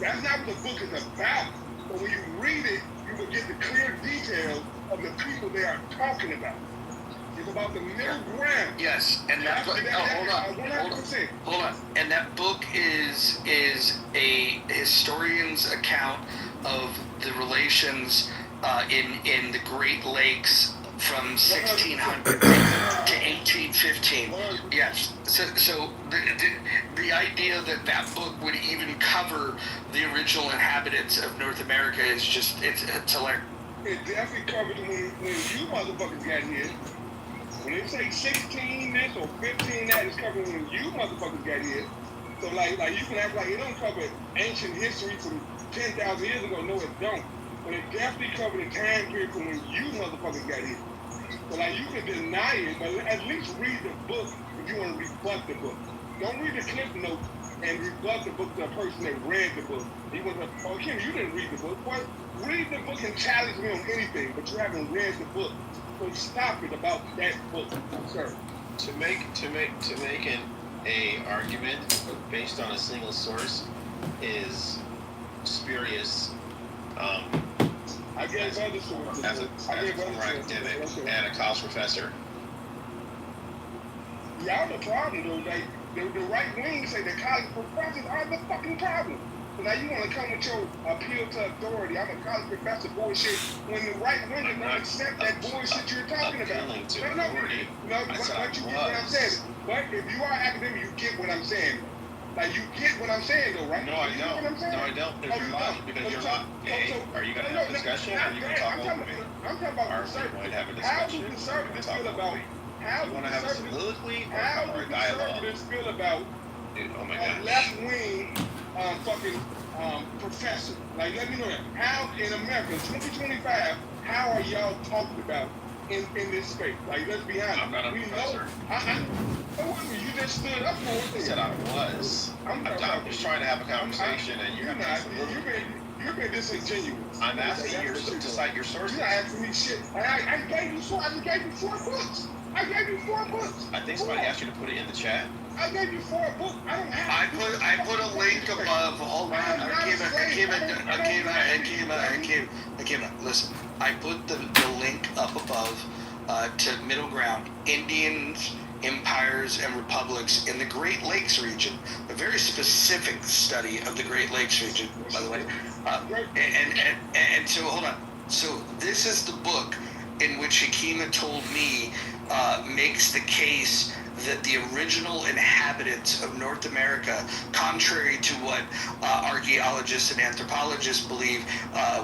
That's not what the book is about. But when you read it, you will get the clear details of the people they are talking about. It's about the middle ground. Yes, and that book. Hold on. And that book is a historian's account of the relations in the Great Lakes from 1600 to 1815. Yes. So the idea that book would even cover the original inhabitants of North America is just it's hilarious. It definitely covered when you motherfuckers got here. When they say 16 this or 15 that, it's covered when you motherfuckers got here. So like you can act like it don't cover ancient history from 10,000 years ago. No, it don't. But it definitely covered the time period from when you motherfuckers got here. So like you can deny it, but at least read the book if you want to rebut the book. Don't read the clip notes and rebut the book to a person that read the book. He was like, oh Kim, you didn't read the book. Well, read the book and challenge me on anything, but you haven't read the book. So stop it about that book, sir. To make a argument based on a single source is spurious. I gave other sources. As a former academic and a college professor. Y'all the problem though. Like the right wing say the college professors are the fucking problem. So now you want to come with your appeal to authority. I'm a college professor bullshit. When the right wing is going to accept that bullshit you're talking about. Appealing to authority. No, but you get what I'm saying. But if you are academic, you get what I'm saying. Like you get what I'm saying though, right? No, I don't. No, I don't. Because you're logic. Because you're not. Are you going to have a discussion or are you going to talk over me? I'm talking about conservatives. How do conservatives feel about? You want to have a soliloquy or a dialogue? How do conservatives feel about a left wing professor? Like, let me know that. How in America, 2025, how are y'all talked about in this space? Like, let's be honest. I'm not a professor. You just stood up for it. I said I was. I'm just trying to have a conversation, and you're not. You've been disingenuous. I'm asking you to cite your sources. You're not asking me shit. I gave you four. I just gave you 4 books. I gave you 4 books. I think somebody asked you to put it in the chat. I gave you 4 books. I don't have. I put a link above. Hold on. Akima, listen. I put the link up above to Middle Ground, Indians, Empires, and Republics in the Great Lakes region. A very specific study of the Great Lakes region, by the way. And so, hold on. So this is the book in which Akima told me makes the case that the original inhabitants of North America, contrary to what archaeologists and anthropologists believe,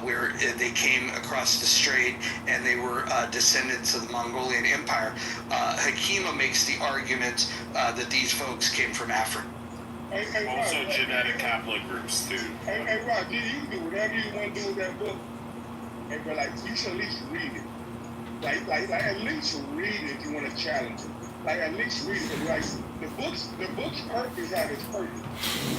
where they came across the strait and they were descendants of the Mongolian Empire, Hakima makes the argument that these folks came from Africa. Also genetic haplogroups too. Hey, Rod, you can do whatever you want to do with that book, but like you should at least read it. Like at least read it if you want to challenge it. Like at least read it. Like the book's purpose have its purpose,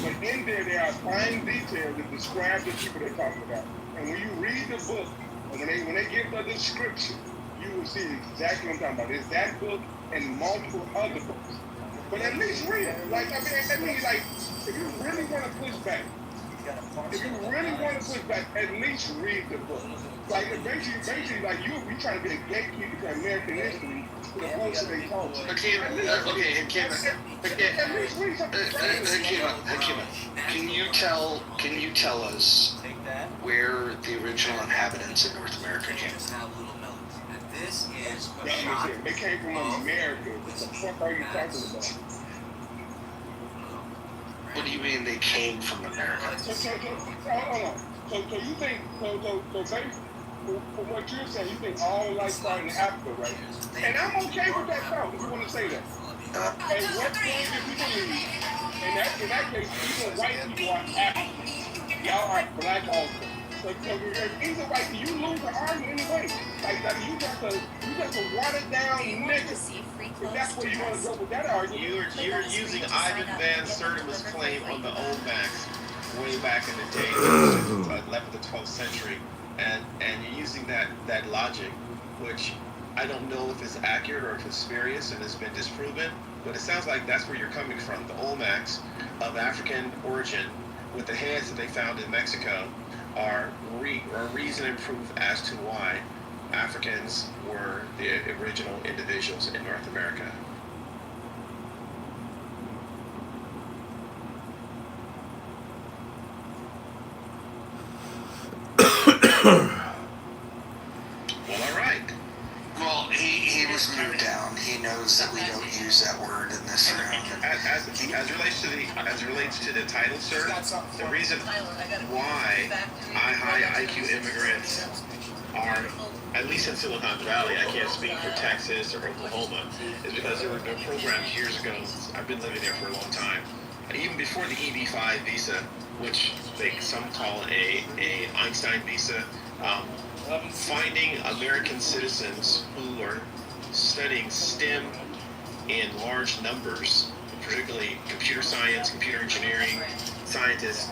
but in there are fine details that describe the people they're talking about. And when you read the book, and when they give the description, you will see exactly what I'm talking about. It's that book and multiple other books. But at least read it. Like I mean, like if you really want to push back, at least read the book. Like basically, like you trying to be a gatekeeper to American history for the bullshit they told you. Hakima, can you tell us where the original inhabitants of North America came from? They came from America. What the fuck are you talking about? What do you mean they came from America? So you think based from what you're saying, you think all life started in Africa, right? And I'm okay with that thought if you want to say that. And what point did we believe? In that case, even white people are African. Y'all are black also. So if either white, you lose the argument anyway. Like you got to water down nigga. If that's where you want to go with that argument. You're using Ivan Van Sertima's claim on the Olmecs way back in the day, 11th to 12th century, and you're using that logic, which I don't know if it's accurate or if it's spurious and it's been disproven, But it sounds like that's where you're coming from. The Olmecs of African origin, with the heads that they found in Mexico, are reason and proof as to why Africans were the original individuals in North America. Well, all right. Well, he was moved down. He knows that we don't use that word in this room. As relates to the title, sir, the reason why high IQ immigrants are, at least in Silicon Valley, I can't speak for Texas or Oklahoma, is because there were programs years ago. I've been living there for a long time. Even before the EB-5 visa, which some call a Einstein visa, finding American citizens who are studying STEM in large numbers, particularly computer science, computer engineering, scientists,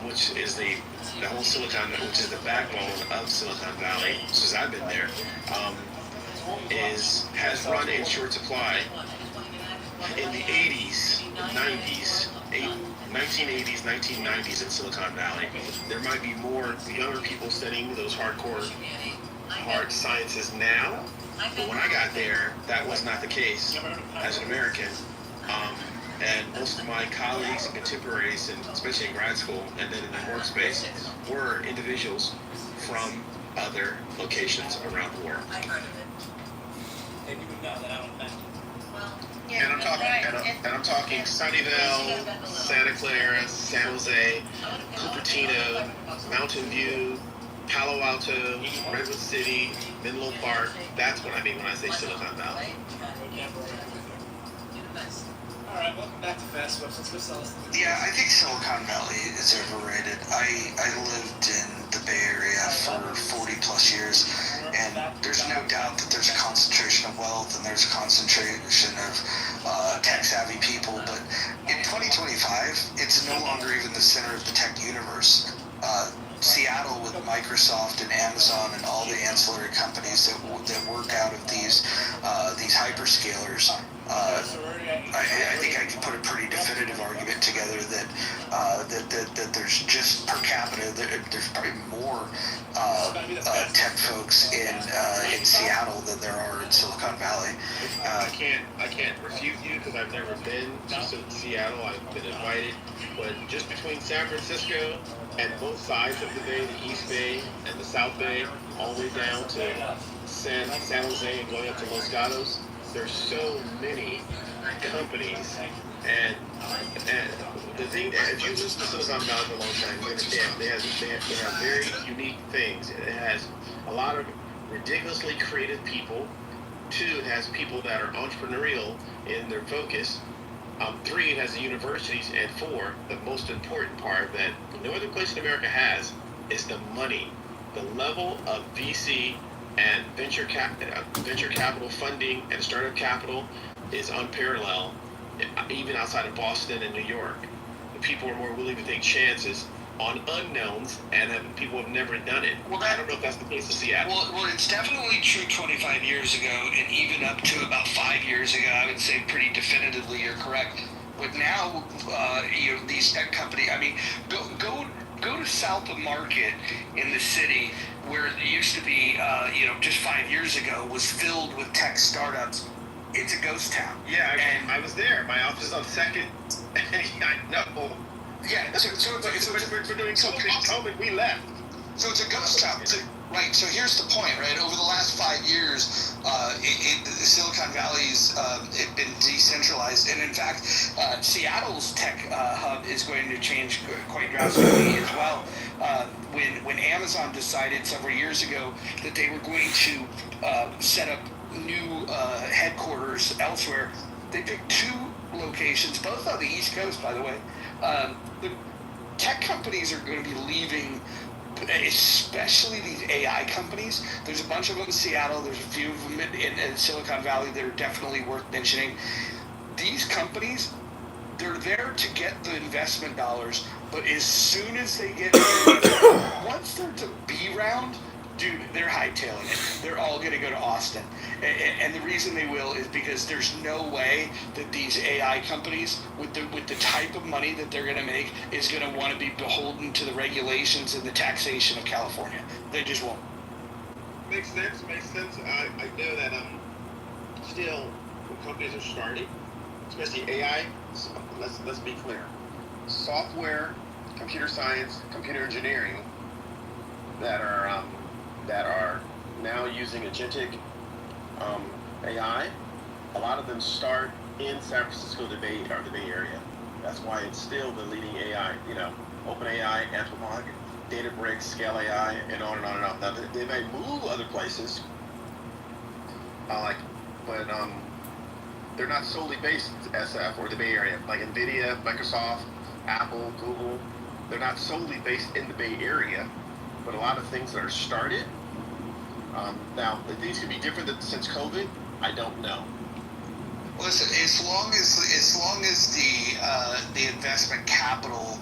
which is the whole which is the backbone of Silicon Valley, since I've been there, has run in short supply. In the 80s, 90s, 1980s, 1990s in Silicon Valley, there might be more younger people studying those hard sciences now, but when I got there, that was not the case as an American. And most of my colleagues and contemporaries, and especially in grad school and then in the workspace, were individuals from other locations around the world. Maybe we know that I don't know. And I'm talking Sunnyvale, Santa Clara, San Jose, Cupertino, Mountain View, Palo Alto, Redwood City, Menlo Park. That's what I mean when I say Silicon Valley. All right, welcome back to Fast Webs. Let's go sell us. Yeah, I think Silicon Valley is overrated. I lived in the Bay Area for 40 plus years, and there's no doubt that there's a concentration of wealth and there's a concentration of tech-savvy people, but in 2025, it's no longer even the center of the tech universe. Seattle with Microsoft and Amazon and all the ancillary companies that work out of these hyperscalers. I think I can put a pretty definitive argument together that there's just per capita there's probably more tech folks in Seattle than there are in Silicon Valley. I can't refute you because I've never been to Seattle. I've been invited, but just between San Francisco and both sides of the bay, the East Bay and the South Bay, all the way down to San Jose and going up to Los Gatos, there's so many companies, and the thing that if you listen to Silicon Valley for a long time, you understand they have very unique things. It has a lot of ridiculously creative people. 2, it has people that are entrepreneurial in their focus. 3, it has the universities, and 4, the most important part that no other place in America has is the money, the level of VC and venture capital funding and startup capital is unparalleled, even outside of Boston and New York. The people are more willing to take chances on unknowns, and people have never done it. Well, I don't know if that's the case in Seattle. Well, it's definitely true 25 years ago, and even up to about 5 years ago, I would say pretty definitively you're correct. But now, these tech companies, I mean, go to South of Market in the city, where it used to be, just 5 years ago, was filled with tech startups. It's a ghost town. Yeah, I was there. My office is on 2nd. I know. Yeah, so we're doing COVID, we left. So it's a ghost town. Right, so here's the point, right? Over the last 5 years, Silicon Valley's been decentralized, and in fact, Seattle's tech hub is going to change quite drastically as well. When Amazon decided several years ago that they were going to set up new headquarters elsewhere, they picked 2 locations, both on the East Coast, by the way. The tech companies are going to be leaving, especially these AI companies. There's a bunch of them in Seattle. There's a few of them in Silicon Valley that are definitely worth mentioning. These companies, they're there to get the investment dollars, but as soon as they get once they're to B round, dude, they're hightailing it. They're all going to go to Austin. And the reason they will is because there's no way that these AI companies, with the type of money that they're going to make, is going to want to be beholden to the regulations and the taxation of California. They just won't. Makes sense. I know that still when companies are starting, especially AI. Let's be clear. Software, computer science, computer engineering that are now using agentic AI. A lot of them start in San Francisco, the Bay Area. That's why it's still the leading AI. OpenAI, Anthropic, Databricks, Scale AI, and on and on and on. Now they may move other places, but they're not solely based in SF or the Bay Area. Like NVIDIA, Microsoft, Apple, Google, they're not solely based in the Bay Area, but a lot of things that are started. Now, these could be different since COVID. I don't know. Listen, as long as the investment capital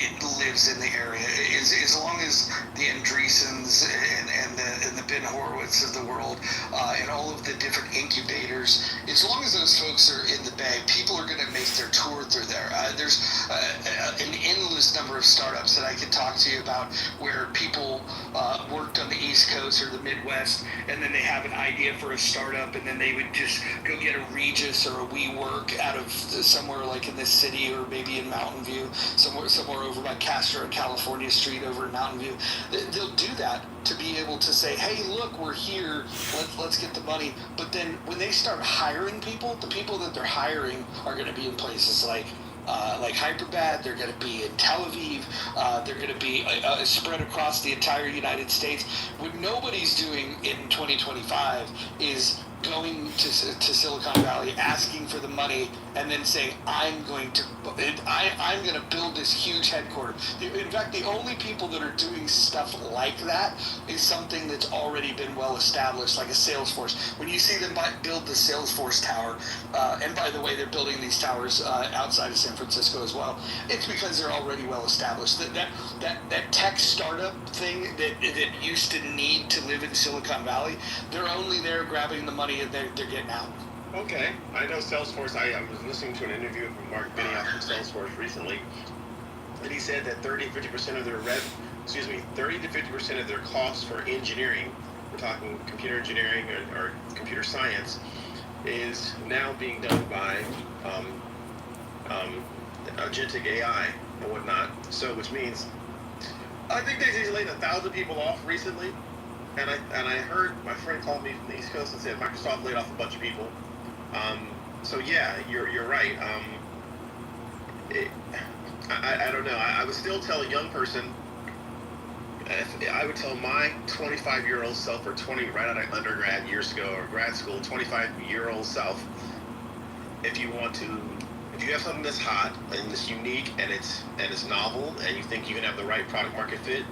it lives in the area, as long as the Andreessens and the Ben Horowitz of the world and all of the different incubators, as long as those folks are in the Bay, people are going to make their tour through there. There's an endless number of startups that I could talk to you about where people worked on the East Coast or the Midwest, and then they have an idea for a startup, and then they would just go get a Regis or a WeWork out of somewhere like in this city or maybe in Mountain View, somewhere over by Castro and California Street over in Mountain View. They'll do that to be able to say, hey, look, we're here, let's get the money. But then when they start hiring people, the people that they're hiring are going to be in places like Hyderabad, they're going to be in Tel Aviv, they're going to be spread across the entire United States. What nobody's doing in 2025 is going to Silicon Valley, asking for the money, and then saying, I'm going to build this huge headquarters. In fact, the only people that are doing stuff like that is something that's already been well established, like a Salesforce. When you see them build the Salesforce tower, and by the way, they're building these towers outside of San Francisco as well, it's because they're already well established. That tech startup thing that used to need to live in Silicon Valley, they're only there grabbing the money and they're getting out. Okay, I know Salesforce. I was listening to an interview from Mark Benioff from Salesforce recently, and he said that 30 to 50% of their 30 to 50% of their costs for engineering, we're talking computer engineering or computer science, is now being done by agentic AI and whatnot. So, which means, I think they laid 1,000 people off recently. And I heard my friend called me from the East Coast and said Microsoft laid off a bunch of people. So yeah, you're right. I don't know. I would still tell a young person. I would tell my 25-year-old self, or 20 right out of undergrad years ago, or grad school, 25-year-old self, if you have something that's hot and it's unique and it's novel and you think you can have the right product market fit,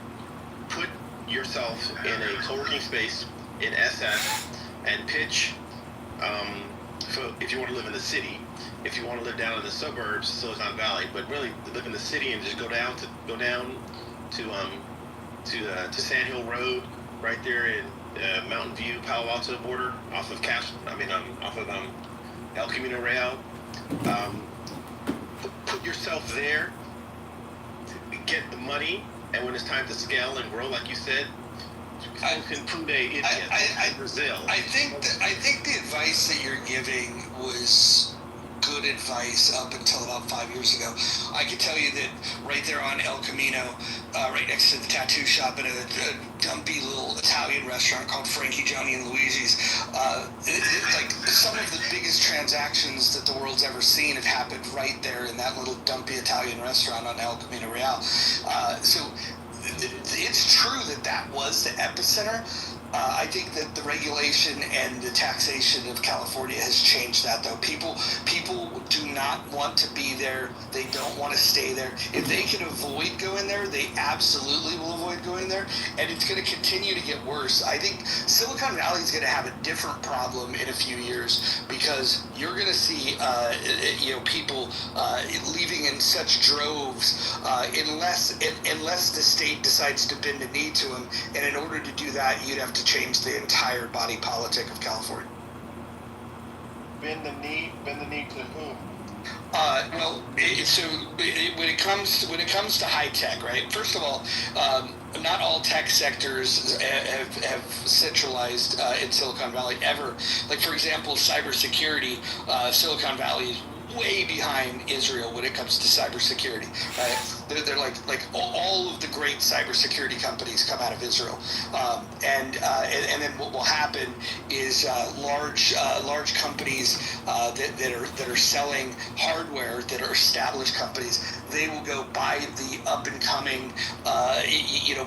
put yourself in a co-working space in SF and pitch. If you want to live in the city, if you want to live down in the suburbs, Silicon Valley, but really live in the city and just go down to Sand Hill Road, right there in Mountain View, Palo Alto border, off of El Camino Real. Put yourself there to get the money. And when it's time to scale and grow, like you said, Brazil. I think the advice that you're giving was good advice up until about 5 years ago. I can tell you that right there on El Camino, right next to the tattoo shop in a dumpy little Italian restaurant called Frankie, Johnny, and Luigi's, like some of the biggest transactions that the world's ever seen have happened right there in that little dumpy Italian restaurant on El Camino Real. So it's true that was the epicenter. I think that the regulation and the taxation of California has changed that, though. People do not want to be there. They don't want to stay there. If they can avoid going there, they absolutely will avoid going there, and it's going to continue to get worse. I think Silicon Valley is going to have a different problem in a few years because you're going to see, people leaving in such droves unless the state decides to bend a knee to them. And in order to do that, you'd have to change the entire body politic of California. Bend the knee to whom? When it comes to high tech, right? First of all, not all tech sectors have centralized in Silicon Valley ever. Like, for example, cybersecurity, Silicon Valley is way behind Israel when it comes to cybersecurity. Right? They're like all of the great cybersecurity companies come out of Israel, and then what will happen is large companies that are selling hardware, that are established companies, they will go buy the up and coming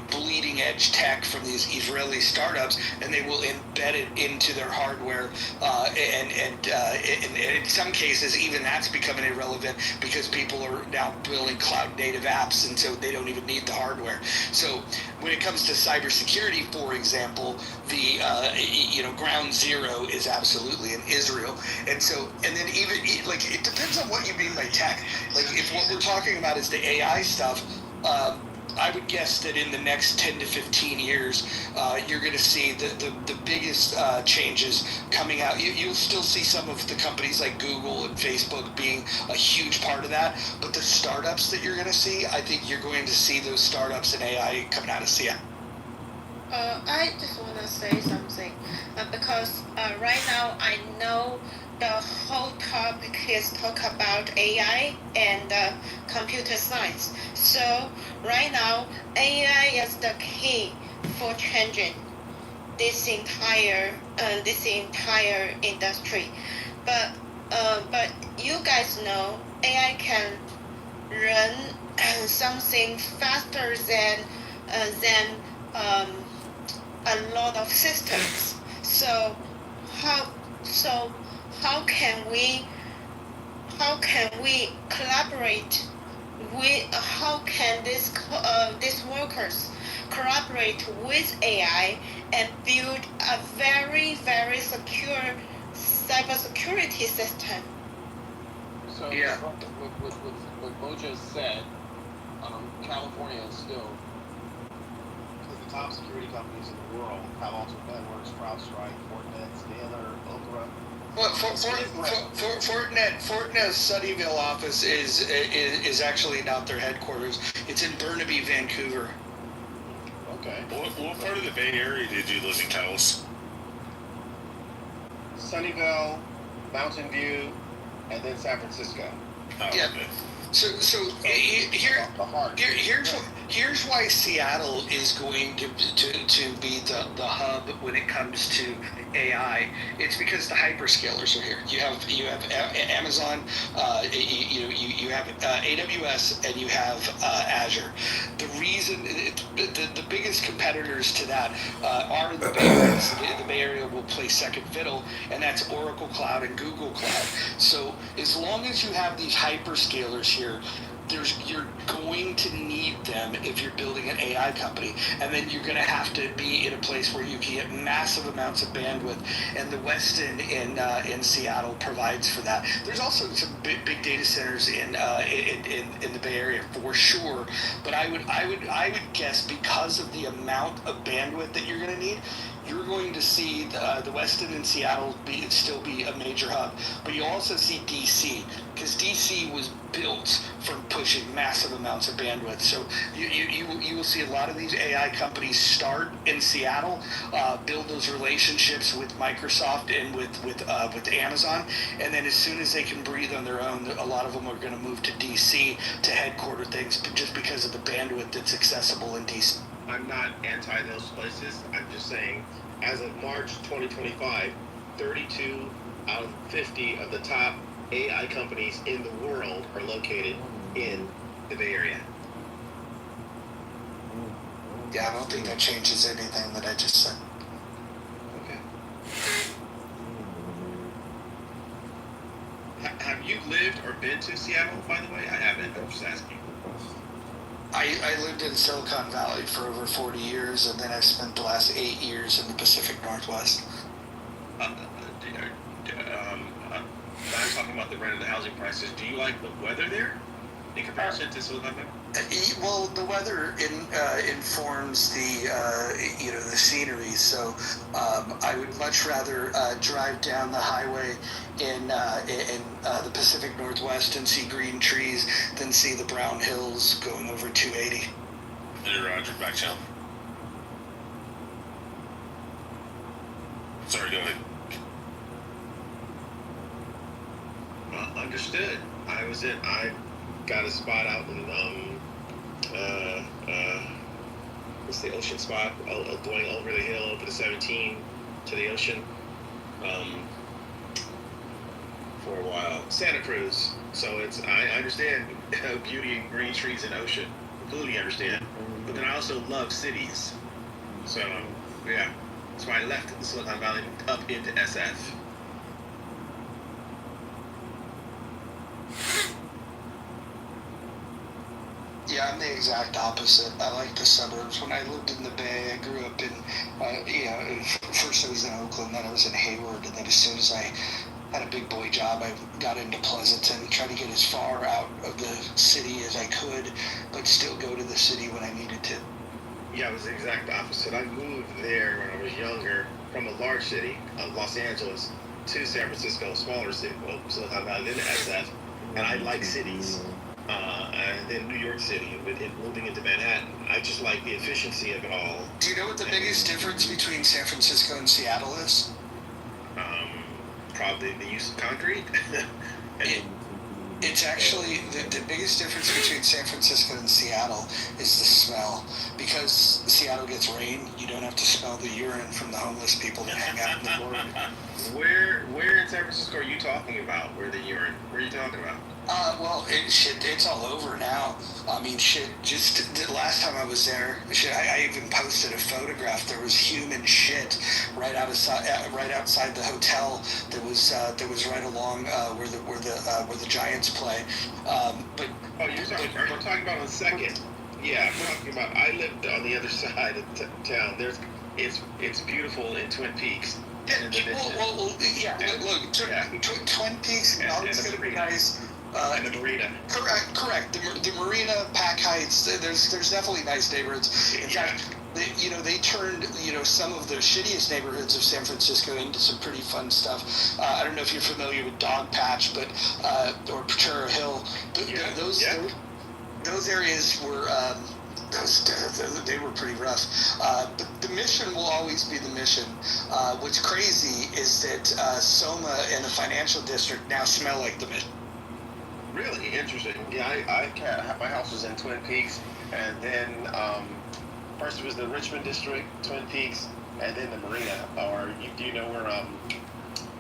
bleeding edge tech from these Israeli startups, and they will embed it into their hardware, and in some cases even that's becoming irrelevant because people are now building cloud native apps, and so they don't even need the hardware. So when it comes to cybersecurity, for example, the ground zero is absolutely in Israel, and then even like it depends on what you mean by tech. Like if what we're talking about is the AI stuff. I would guess that in the next 10 to 15 years, you're going to see the biggest changes coming out. You'll still see some of the companies like Google and Facebook being a huge part of that, but the startups that you're going to see, I think you're going to see those startups in AI coming out of Seattle. I just want to say something because right now I know the whole topic is talk about AI and computer science. So right now, AI is the key for changing this entire industry. But you guys know AI can run something faster than a lot of systems. So how can we collaborate with how can these workers collaborate with AI and build a very, very secure cybersecurity system? So Yeah. what Mo just said, California is still The top security companies in the world, Palo Alto Networks, CrowdStrike, Fortinet, Scalar, Okra. Well, Fortinet's Sunnyvale office is actually not their headquarters. It's in Burnaby, Vancouver. Okay. What part of the Bay Area did you live in, Carlos? Sunnyvale, Mountain View, and then San Francisco. Oh, Yeah. okay. So The heart. here's why Seattle is going to be the hub when it comes to AI. It's because the hyperscalers are here. You have Amazon, you have AWS, and you have Azure. The reason the biggest competitors to that are the Bay Area. So the Bay Area will play second fiddle, and that's Oracle Cloud and Google Cloud. So as long as you have these hyperscalers here, you're going to need them if you're building an AI company, and then you're going to have to be in a place where you can get massive amounts of bandwidth, and the Westin in Seattle provides for that. There's also some big data centers in the Bay Area for sure, but I would guess because of the amount of bandwidth that you're going to need, you're going to see the Westin in Seattle still be a major hub, but you'll also see DC, because DC was built from pushing massive amounts of bandwidth. So you will see a lot of these AI companies start in Seattle, build those relationships with Microsoft and with Amazon, and then as soon as they can breathe on their own, a lot of them are going to move to DC to headquarter things, just because of the bandwidth that's accessible in DC. I'm not anti those places. I'm just saying, as of March 2025, 32 out of 50 of the top AI companies in the world are located in the Bay Area. Yeah, I don't think that changes anything that I just said. lived or been to Seattle, by the way? I haven't. I'm just asking. I lived in Silicon Valley for over 40 years, and then I spent the last 8 years in the Pacific Northwest. I'm talking about the rent and the housing prices. Do you like the weather there in comparison to Silicon Valley? Well, the weather informs the the scenery. So I would much rather drive down the highway in the Pacific Northwest and see green trees than see the brown hills going over 280. Hey, Roger, back channel. Sorry, go ahead. Understood. I got a spot out in what's the ocean spot? Going over the hill, over the 17 to the ocean, for a while. Santa Cruz. So I understand beauty and green trees and ocean. Completely understand. But then I also love cities. So yeah, that's why I left the Silicon Valley up into SF. Yeah, I'm the exact opposite. I like the suburbs. When I lived in the Bay, I grew up in, first I was in Oakland, then I was in Hayward, and then as soon as I had a big boy job, I got into Pleasanton, tried to get as far out of the city as I could, but still go to the city when I needed to. Yeah, it was the exact opposite. I moved there when I was younger from a large city, Los Angeles, to San Francisco, a smaller city, well, Silicon Valley, then SF, and I like cities. And then New York City, and moving into Manhattan. I just like the efficiency of it all. Do you know what the biggest difference between San Francisco and Seattle is? Probably the use of concrete. It's actually the biggest difference between San Francisco and Seattle is the smell. Because Seattle gets rain, you don't have to smell the urine from the homeless people that hang out in the boardwalk. Where in San Francisco are you talking about? Where the urine? Where are you talking about? Well, it's all over now. I mean, just the last time I was there, I even posted a photograph. There was human shit right outside the hotel that was right along where the Giants play. You're talking about on Second. Yeah, I'm talking about. I lived on the other side of town. It's beautiful in Twin Peaks. Look, Twin Peaks is going to be nice. And the marina. Correct. The marina, Pack Heights. There's definitely nice neighborhoods. In fact, they turned some of the shittiest neighborhoods of San Francisco into some pretty fun stuff. I don't know if you're familiar with Dog Patch, but or Ventura Hill. Those areas were. They were pretty rough. But the mission will always be the mission. What's crazy is that Soma and the financial district now smell like the mission. Really interesting. Yeah, my house was in Twin Peaks, and then first it was the Richmond district, Twin Peaks, and then the marina. Or do you know where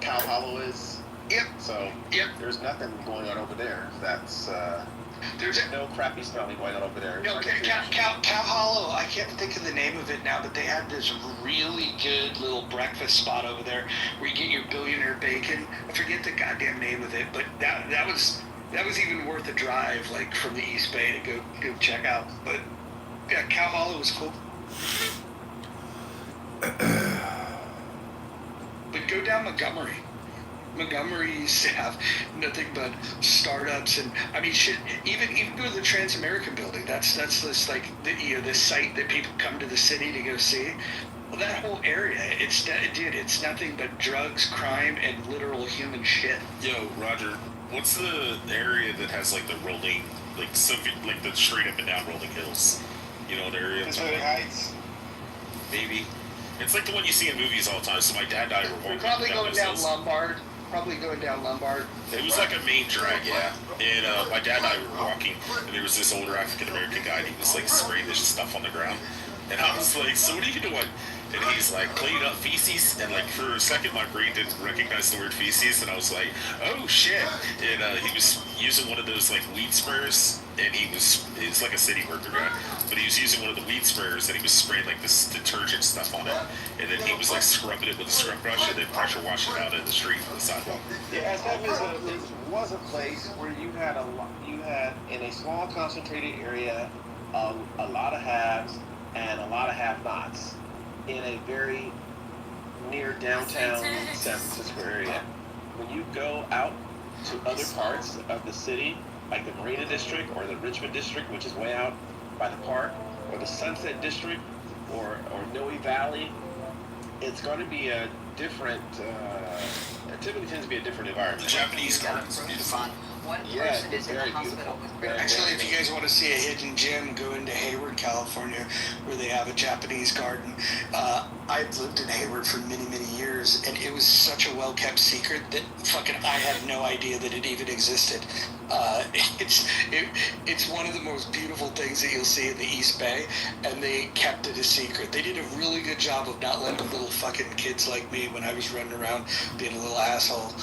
Cow Hollow is? Yep. So there's nothing going on over there. That's there's no crappy smelling going on over there. No, Cow Hollow, I can't think of the name of it now, but they had this really good little breakfast spot over there where you get your billionaire bacon. I forget the goddamn name of it, but that was even worth a drive, like from the East Bay to go check out. But yeah, Cow Hollow was cool. But go down Montgomery. Montgomery used to have nothing but startups, and I mean, shit. Even go to the Trans-American Building. That's this like the site that people come to the city to go see. Well, that whole area, it's nothing but drugs, crime, and literal human shit. Yo, Roger, what's the area that has like the rolling, like the straight up and down rolling hills? You know what area? Pacific Heights. Maybe. It's like the one you see in movies all the time. So my dad and I were walking Probably down going those down hills. Lombard. Probably going down Lombard. It was like a main drag, yeah. And my dad and I were walking, and there was this older African American guy, and he was like spraying this stuff on the ground. And I was like, so what are you doing? And he's like, cleaning up feces. And like for a second, my brain didn't recognize the word feces. And I was like, oh shit. And he was using one of those like weed sprayers. And he's like a city worker guy. But he was using one of the weed sprayers and he was spraying like this detergent stuff on it. And then he was like scrubbing it with a scrub brush and then pressure washing it out in the street on the sidewalk. Yeah, SF was a place where you had in a small concentrated area a lot of haves and a lot of have-nots in a very near downtown San Francisco area. When you go out to other parts of the city, like the Marina District or the Richmond District, which is way out by the park, or the Sunset District, or Noe Valley, it's going to be a different, it typically tends to be a different environment. The Japanese gardens are beautiful. One Yeah, person is in the very hospital beautiful. with Actually, if you guys want to see a hidden gem, go into Hayward, California, where they have a Japanese garden. I've lived in Hayward for many, many years, and it was such a well-kept secret that fucking I had no idea that it even existed. It's one of the most beautiful things that you'll see in the East Bay, and they kept it a secret. They did a really good job of not letting little fucking kids like me, when I was running around being a little asshole,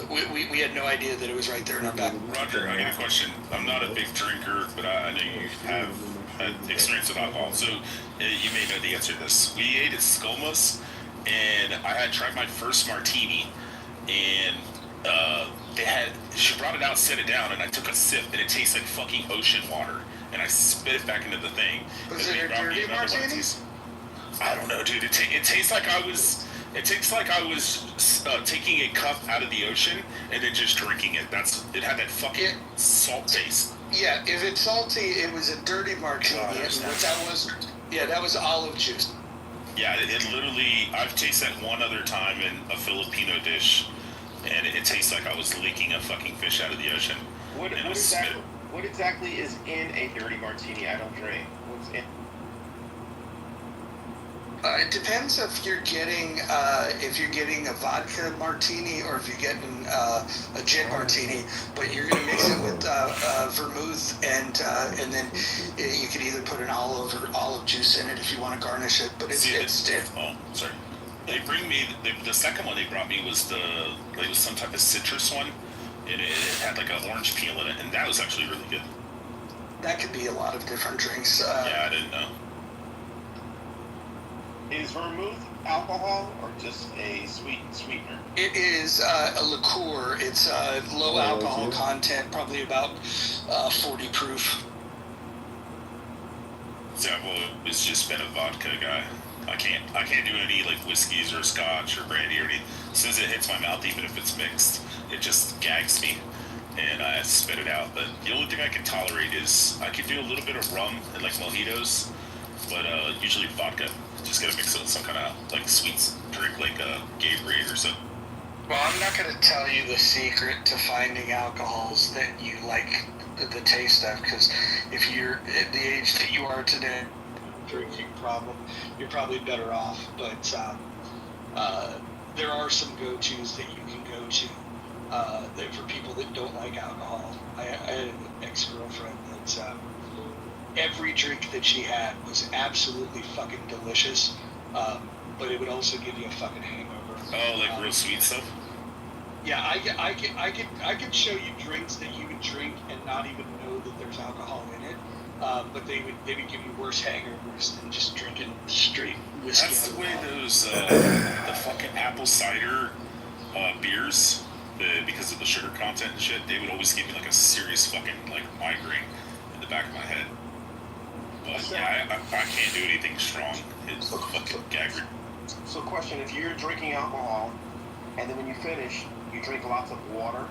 we had no idea that it was right there in our back. Roger, I got a question. I'm not a big drinker, but I know you have had experience with alcohol, so you may know the answer to this. We ate at Skoma's, and I had tried my first martini, and she brought it out, set it down, and I took a sip, and it tastes like fucking ocean water, and I spit it back into the thing. Was it a dirty martini? I don't know, dude. It tastes like I was. It tastes like I was taking a cup out of the ocean and then just drinking it. It had that fucking salt taste. Yeah, if it's salty, it was a dirty martini. That was olive juice. Yeah, it literally. I've tasted that one other time in a Filipino dish, and it tastes like I was leaking a fucking fish out of the ocean. What exactly is in a dirty martini? I don't drink. What's in? It depends if you're getting a vodka martini or if you're getting a gin martini, but you're going to mix it with vermouth and then you can either put an olive or olive juice in it if you want to garnish it. But sorry. They bring me the second one they brought me was some type of citrus one, and it had like an orange peel in it, and that was actually really good. That could be a lot of different drinks. Yeah, I didn't know. Is vermouth alcohol or just a sweetener? It is a liqueur. It's low alcohol content, probably about 40 proof. So it's just been a vodka guy. I can't do any like whiskeys or scotch or brandy or anything. As soon as it hits my mouth, even if it's mixed, it just gags me, and I spit it out. But the only thing I can tolerate is I can do a little bit of rum and like mojitos, but usually vodka. Just gotta mix it with some kind of like sweet drink, like a Gatorade or something. Well, I'm not going to tell you the secret to finding alcohols that you like the taste of, because if you're at the age that you are today, drinking problem, you're probably better off. But there are some go-tos that you can go to that for people that don't like alcohol. I had an ex-girlfriend that every drink that she had was absolutely fucking delicious, but it would also give you a fucking hangover. Oh, like real sweet stuff? Yeah, I could show you drinks that you would drink and not even know that there's alcohol in it, but they would give you worse hangovers than just drinking straight whiskey. That's the way those the fucking apple cider beers, because of the sugar content and shit, they would always give me like a serious fucking like migraine in the back of my head. But yeah, I can't do anything strong. It's fucking gaggery. So question, if you're drinking alcohol and then when you finish, you drink lots of water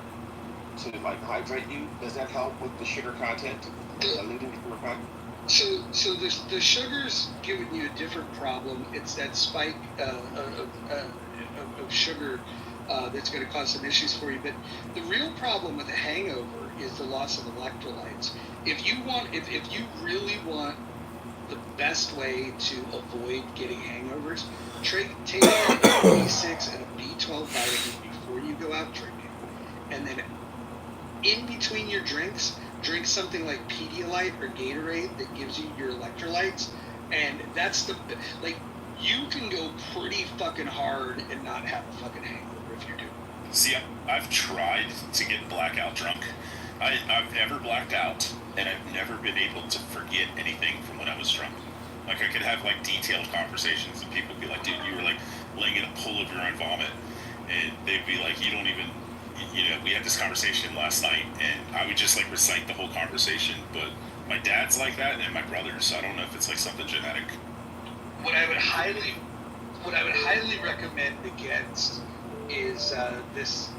to like hydrate you, does that help with the sugar content? Diluting the sugar content? So the sugar's giving you a different problem. It's that spike of sugar that's going to cause some issues for you. But the real problem with a hangover is the loss of electrolytes. If you really want the best way to avoid getting hangovers, take a B6 and a B12 vitamin before you go out drinking, and then in between your drinks, drink something like Pedialyte or Gatorade that gives you your electrolytes, And that's like, you can go pretty fucking hard and not have a fucking hangover if you do. See, I've tried to get blackout drunk. I've never blacked out, and I've never been able to forget anything from when I was drunk. Like, I could have, like, detailed conversations, and people would be like, dude, you were, like, laying in a pool of your own vomit. And they'd be like, you don't even, you know, we had this conversation last night, and I would just, like, recite the whole conversation. But my dad's like that, and my brothers, so I don't know if it's, like, something genetic. What I would highly recommend against is this.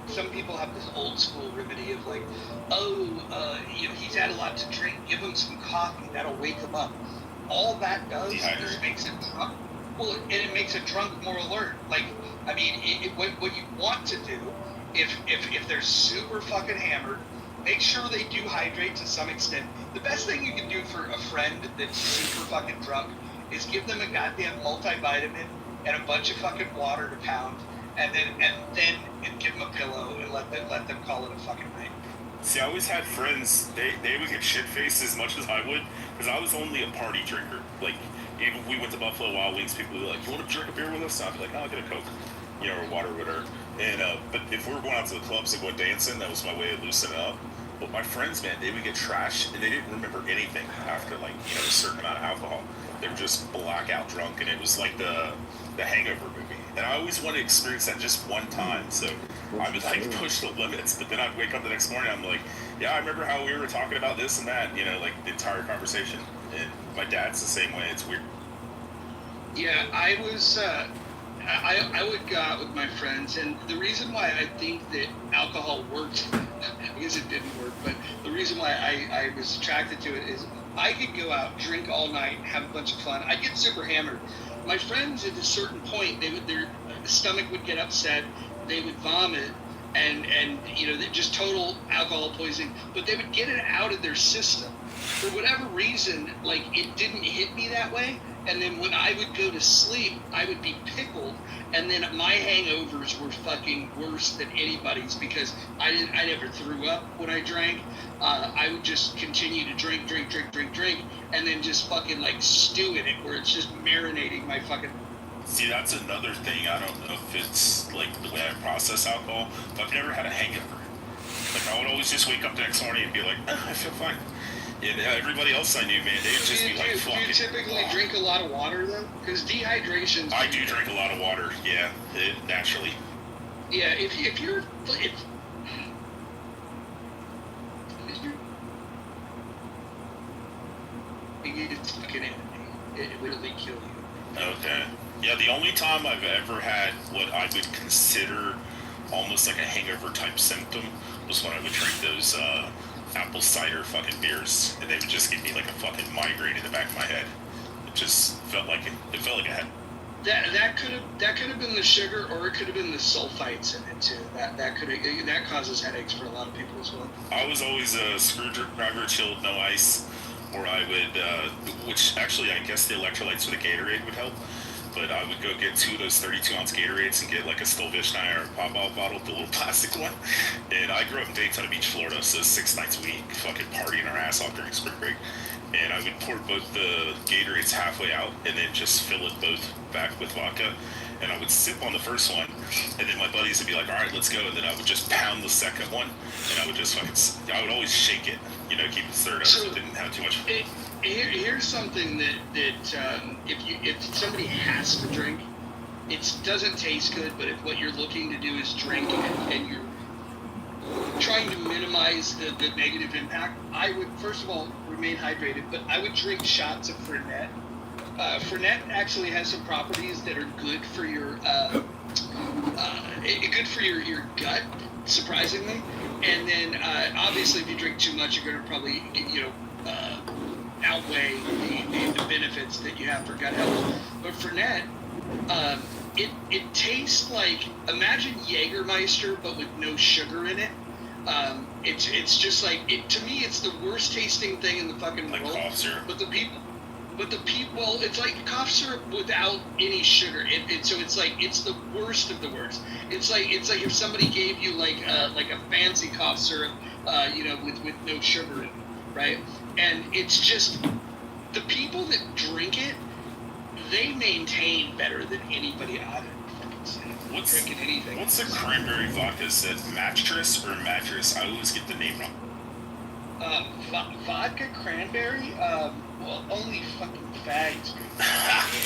Some people have this old school remedy of like, you know, he's had a lot to drink. Give him some coffee. That'll wake him up. All that does is makes it drunk. Well, and it makes a drunk more alert. Like, I mean, what you want to do, if they're super fucking hammered, make sure they do hydrate to some extent. The best thing you can do for a friend that's super fucking drunk is give them a goddamn multivitamin and a bunch of fucking water to pound, and then give them a pillow and let them call it a fucking night. See, I always had friends, they would get shit-faced as much as I would, because I was only a party drinker. Like, even if we went to Buffalo Wild Wings, people would be like, you want to drink a beer with us? I'd be like, oh, I'll get a Coke, you know, or water, whatever. And, but if we were going out to the clubs and going dancing, that was my way of loosening up. But my friends, man, they would get trashed, and they didn't remember anything after, like, you know, a certain amount of alcohol. They were just blackout drunk, and it was like the Hangover movie. And I always wanted to experience that just one time, so I would, like, push the limits. But then I'd wake up the next morning, I'm like, yeah, I remember how we were talking about this and that, you know, like, the entire conversation. And my dad's the same way. It's weird. Yeah, I was, I would go out with my friends, and the reason why I think that alcohol worked, I guess it didn't work, but the reason why I was attracted to it is I could go out, drink all night, have a bunch of fun. I'd get super hammered. My friends, at a certain point, their stomach would get upset, they would vomit, and you know, just total alcohol poisoning, but they would get it out of their system. For whatever reason, like, it didn't hit me that way. And then when I would go to sleep, I would be pickled, and then my hangovers were fucking worse than anybody's because I never threw up when I drank. I would just continue to drink, and then just fucking like stew in it, where it's just marinating my fucking. See, that's another thing. I don't know if it's like the way I process alcohol, but I've never had a hangover. Like, I would always just wake up the next morning and be like, I feel fine. And everybody else I knew, man, they would just be like, fucking. Do you typically drink a lot of water, though? Because dehydration. I do drink a lot of water, yeah, naturally. Yeah, if you're it's fucking enemy. It would really kill you. Okay. Yeah, the only time I've ever had what I would consider almost like a hangover type symptom was when I would drink those apple cider fucking beers, and they would just give me like a fucking migraine in the back of my head. It just felt like it felt like I had. That could have been the sugar, or it could have been the sulfites in it too. That causes headaches for a lot of people as well. I was always a screwdriver, chilled, no ice, or I would, which actually I guess the electrolytes for the Gatorade would help. But I would go get 2 of those 32-ounce Gatorades and get like a Stolvishna or a Pop-Out bottle, the little plastic one. And I grew up in Daytona Beach, Florida, so 6 nights a week, fucking partying our ass off during spring break. And I would pour both the Gatorades halfway out and then just fill it both back with vodka. And I would sip on the first one, and then my buddies would be like, all right, let's go. And then I would just pound the second one, and I would just fucking, I would always shake it, you know, keep it stirred up so it didn't have too much. Here's something that if somebody has to drink, it doesn't taste good, but if what you're looking to do is drink and you're trying to minimize the negative impact, I would, first of all, remain hydrated, but I would drink shots of Fernet. Fernet actually has some properties that are good for your your gut, surprisingly. And then obviously, if you drink too much, you're going to probably outweigh the benefits that you have for gut health. But Fernet, it tastes like, imagine Jägermeister but with no sugar in it. It's just like, to me, it's the worst tasting thing in the fucking like world. Cough syrup. But the people, well, it's like cough syrup without any sugar. So it's like, it's the worst of the worst. It's like if somebody gave you like a fancy cough syrup, with no sugar in it, right? And it's just the people that drink it, they maintain better than anybody I've ever fucking seen. Drinking anything. What's the cranberry vodka? Is it mattress or mattress? I always get the name wrong. Vodka cranberry? Well, only fucking fags.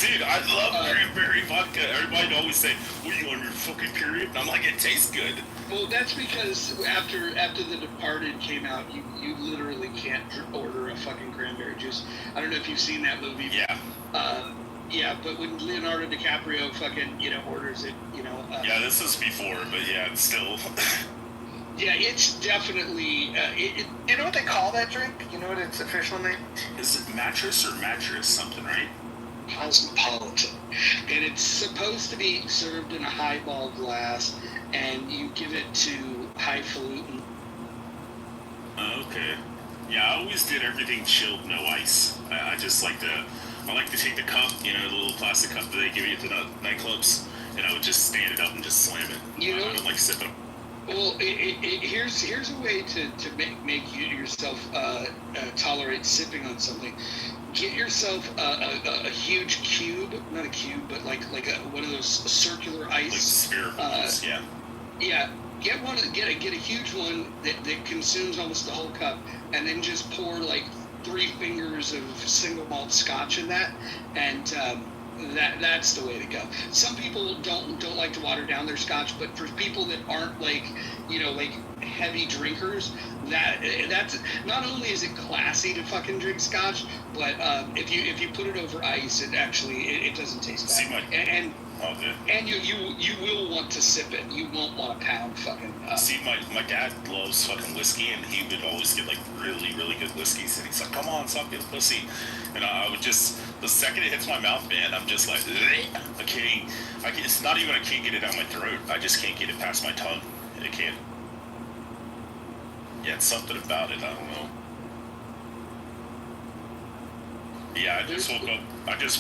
Dude, I love cranberry vodka. Everybody always say, "What, you on your fucking period?" And I'm like, it tastes good. Well, that's because after The Departed came out, you literally can't order a fucking cranberry juice. I don't know if you've seen that movie. Yeah. Yeah, but when Leonardo DiCaprio fucking, orders it, yeah, this was before, but yeah, it's still... Yeah, it's definitely... You know what they call that drink? You know what its official name? Is it mattress or mattress something, right? Cosmopolitan. And it's supposed to be served in a highball glass, and you give it to highfalutin. Okay. Yeah, I always did everything chilled, no ice. I just like to... I like to take the cup, the little plastic cup that they give you at the nightclubs, and I would just stand it up and just slam it. I don't like sipping. Well, here's a way to make yourself tolerate sipping on something. Get yourself a huge cube, not a cube, but like one of those circular ice. Like spherical, yeah. Yeah. Get a huge one that consumes almost the whole cup, and then just pour like 3 fingers of single malt scotch in that, and that's the way to go. Some people don't like to water down their scotch, but for people that aren't like heavy drinkers, that's not only is it classy to fucking drink scotch, but if you put it over ice, it actually it doesn't taste bad. And you will want to sip it. You won't want to pound fucking. See, my dad loves fucking whiskey, and he would always get like really, really good whiskeys, and he's like, "Come on, stop being a pussy," and I would just, the second it hits my mouth, man, I'm just like, I can't. It's not even I can't get it out my throat. I just can't get it past my tongue. I can't. Yeah, it's something about it. I don't know. Yeah, I just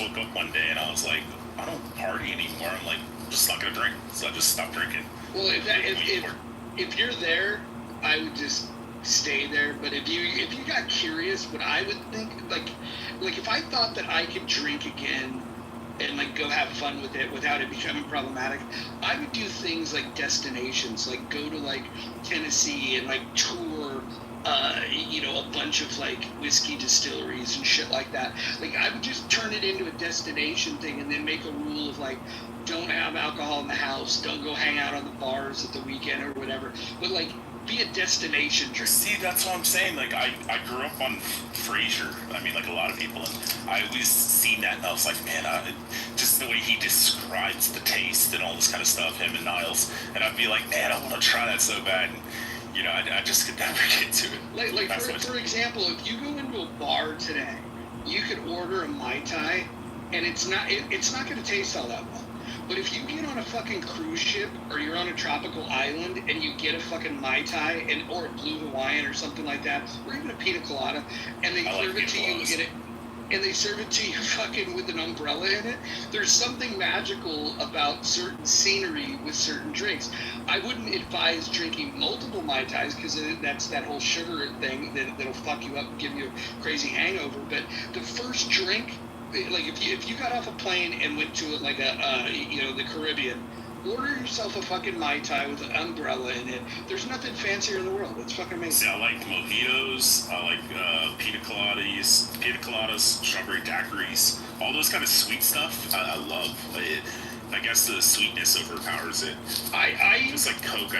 woke up one day and I was like, I don't party anymore. I'm like, I'm just not gonna drink, so I just stopped drinking. Well, if you're there, I would just stay there. But if you got curious, what I would think, like if I thought that I could drink again and like go have fun with it without it becoming problematic, I would do things like destinations, like go to like Tennessee and like tour a bunch of like whiskey distilleries and shit like that. Like I would just turn it into a destination thing and then make a rule of like, don't have alcohol in the house, don't go hang out on the bars at the weekend or whatever, but like be a destination drink. See, that's what I'm saying. Like I grew up on Frasier. I mean, like a lot of people, and I always seen that, and I was like, man, just the way he describes the taste and all this kind of stuff, him and Niles, and I'd be like, man, I want to try that so bad. And, I just could never get to it. Like for example, if you go into a bar today, you could order a Mai Tai, and it's not going to taste all that well. But if you get on a fucking cruise ship or you're on a tropical island and you get a fucking Mai Tai or a Blue Hawaiian or something like that, or even a Pina Colada, and they serve it to you and they serve it to you fucking with an umbrella in it, there's something magical about certain scenery with certain drinks. I wouldn't advise drinking multiple Mai Tais because that's that whole sugar thing that'll fuck you up and give you a crazy hangover. But the first drink, like if you got off a plane and went to like the Caribbean, order yourself a fucking Mai Tai with an umbrella in it. There's nothing fancier in the world. It's fucking amazing. See, I like mojitos. I like pina coladas, strawberry daiquiris, all those kind of sweet stuff. I love it. I guess the sweetness overpowers it. Just like Coke,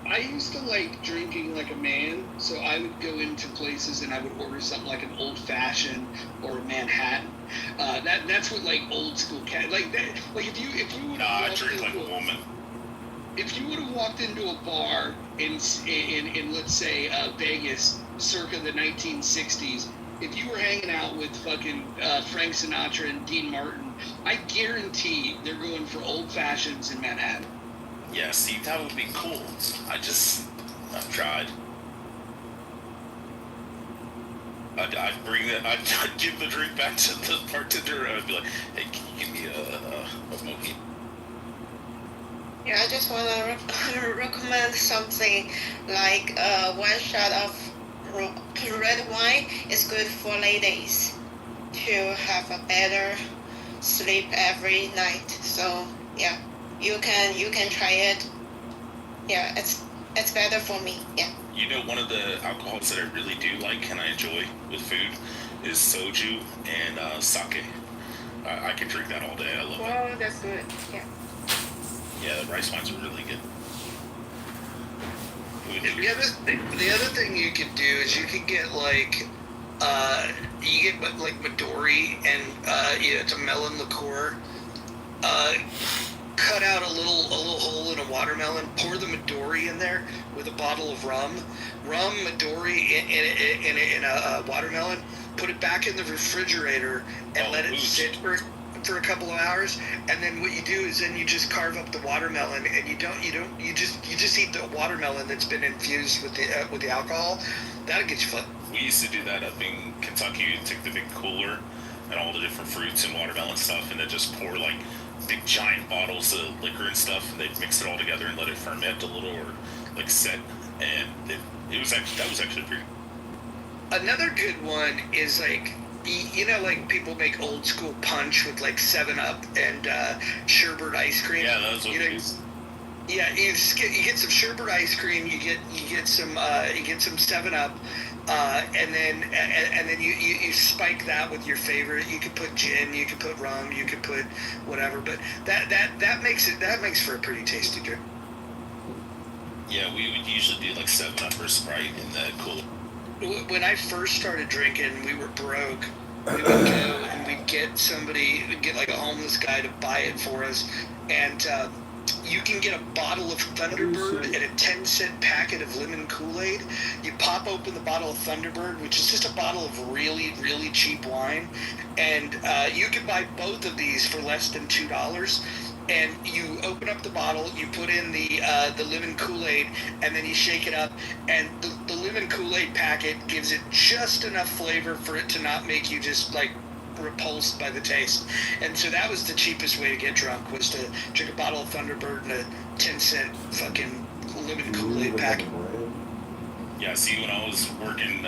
I used to like drinking like a man, so I would go into places and I would order something like an old fashioned or a Manhattan. That's what like old school cat like that. Like if you would I drink like a woman. If you would have walked into a bar in let's say Vegas, circa the 1960s, if you were hanging out with fucking Frank Sinatra and Dean Martin, I guarantee they're going for old fashions in Manhattan. Yeah, see, that would be cool. I've tried. I'd give the drink back to the bartender. I'd be like, hey, can you give me a mojito? Yeah, I just want to recommend something like one shot of red wine is good for ladies to to have a better sleep every night. So yeah, you can try it. Yeah, it's better for me. Yeah. You know, one of the alcohols that I really do like and I enjoy with food is soju and sake. I can drink that all day. I love it. Well, that's good. Yeah. Yeah, the rice wines are really good. The other thing you could do is you could get like Midori and it's a melon liqueur. Cut out a little hole in a watermelon, pour the Midori in there with a bottle of rum, Midori in a watermelon, put it back in the refrigerator and let it sit for a couple of hours, and then what you do is then you just carve up the watermelon and you just eat the watermelon that's been infused with the alcohol. That'll get you fun. We used to do that up in Kentucky. You'd take the big cooler and all the different fruits and watermelon stuff, and then just pour like big giant bottles of liquor and stuff, and they'd mix it all together and let it ferment a little or like set, and that was actually pretty. Another good one is like, you know, like people make old school punch with like 7-Up and sherbet ice cream. Yeah, that was what we used. Yeah, you get some sherbet ice cream. You get some 7-Up, and then you spike that with your favorite. You could put gin, you could put rum, you could put whatever. But that makes for a pretty tasty drink. Yeah, we would usually do like 7-Up or Sprite in the cooler. When I first started drinking, we were broke. We would go and we'd get like a homeless guy to buy it for us, and you can get a bottle of Thunderbird and a 10-cent packet of lemon Kool-Aid. You pop open the bottle of Thunderbird, which is just a bottle of really, really cheap wine, and you can buy both of these for less than $2. And you open up the bottle, you put in the lemon Kool-Aid, and then you shake it up, and the lemon Kool-Aid packet gives it just enough flavor for it to not make you just like repulsed by the taste. And so that was the cheapest way to get drunk, was to drink a bottle of Thunderbird and a 10-cent fucking lemon Kool-Aid packet. Yeah, see, when I was working,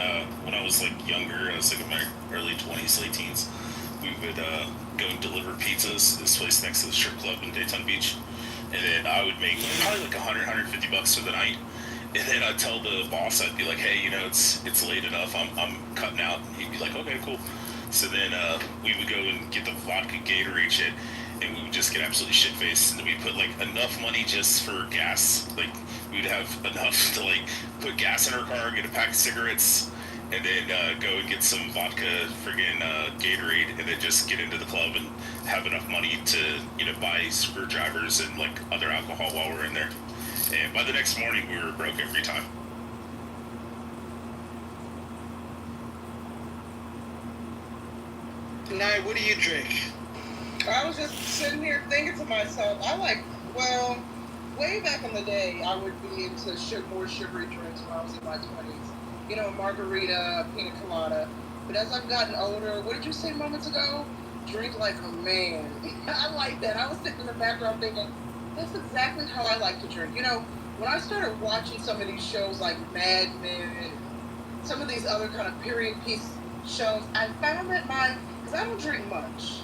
when I was like younger, I was like in my early 20s, late teens, we would go and deliver pizzas to this place next to the strip club in Daytona Beach, and then I would make probably like $150 for the night. And then I'd tell the boss, I'd be like, hey, you know, it's late enough, I'm cutting out. And he'd be like, okay, cool. So then we would go and get the vodka Gatorade shit, and we would just get absolutely shit-faced, and then we'd put like enough money just for gas. Like, we'd have enough to like put gas in our car, get a pack of cigarettes, and then go and get some vodka friggin' Gatorade, and then just get into the club and have enough money to, you know, buy screwdrivers and like other alcohol while we're in there. And by the next morning, we were broke every time. Nye, what do you drink? I was just sitting here thinking to myself, way back in the day, I would be into more sugary drinks when I was in my 20s. You know, margarita, pina colada. But as I've gotten older, what did you say moments ago? Drink like a man. I like that. I was sitting in the background thinking, that's exactly how I like to drink. You know, when I started watching some of these shows like Mad Men and some of these other kind of period piece shows, I found that because I don't drink much,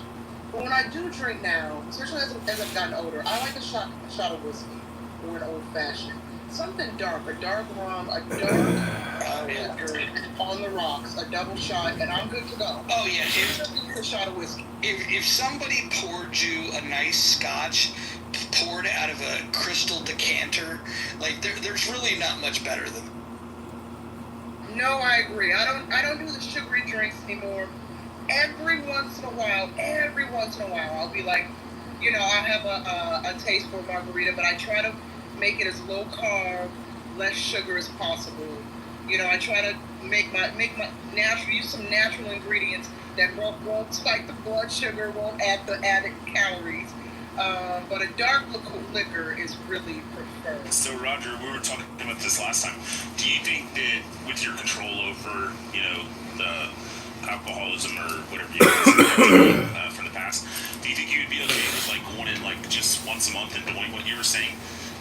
but when I do drink now, especially as I've gotten older, I like a shot of whiskey or an old fashioned. Something dark, a dark rum, a dark liquor on the rocks, a double shot, and I'm good to go. Oh yeah, a shot of whiskey. If somebody poured you a nice scotch, poured out of a crystal decanter, like there's really not much better than. No, I agree. I don't do the sugary drinks anymore. Every once in a while, I'll be like, you know, I'll have a taste for a margarita, but I try to make it as low carb, less sugar as possible. You know, I try to make my natural, use some natural ingredients that won't spike the blood sugar, won't add the added calories. But a dark liquor is really preferred. So Roger, we were talking about this last time. Do you think that with your control over, you know, the alcoholism or whatever you guys from the past, do you think you would be okay with like going in like just once a month and doing what you were saying,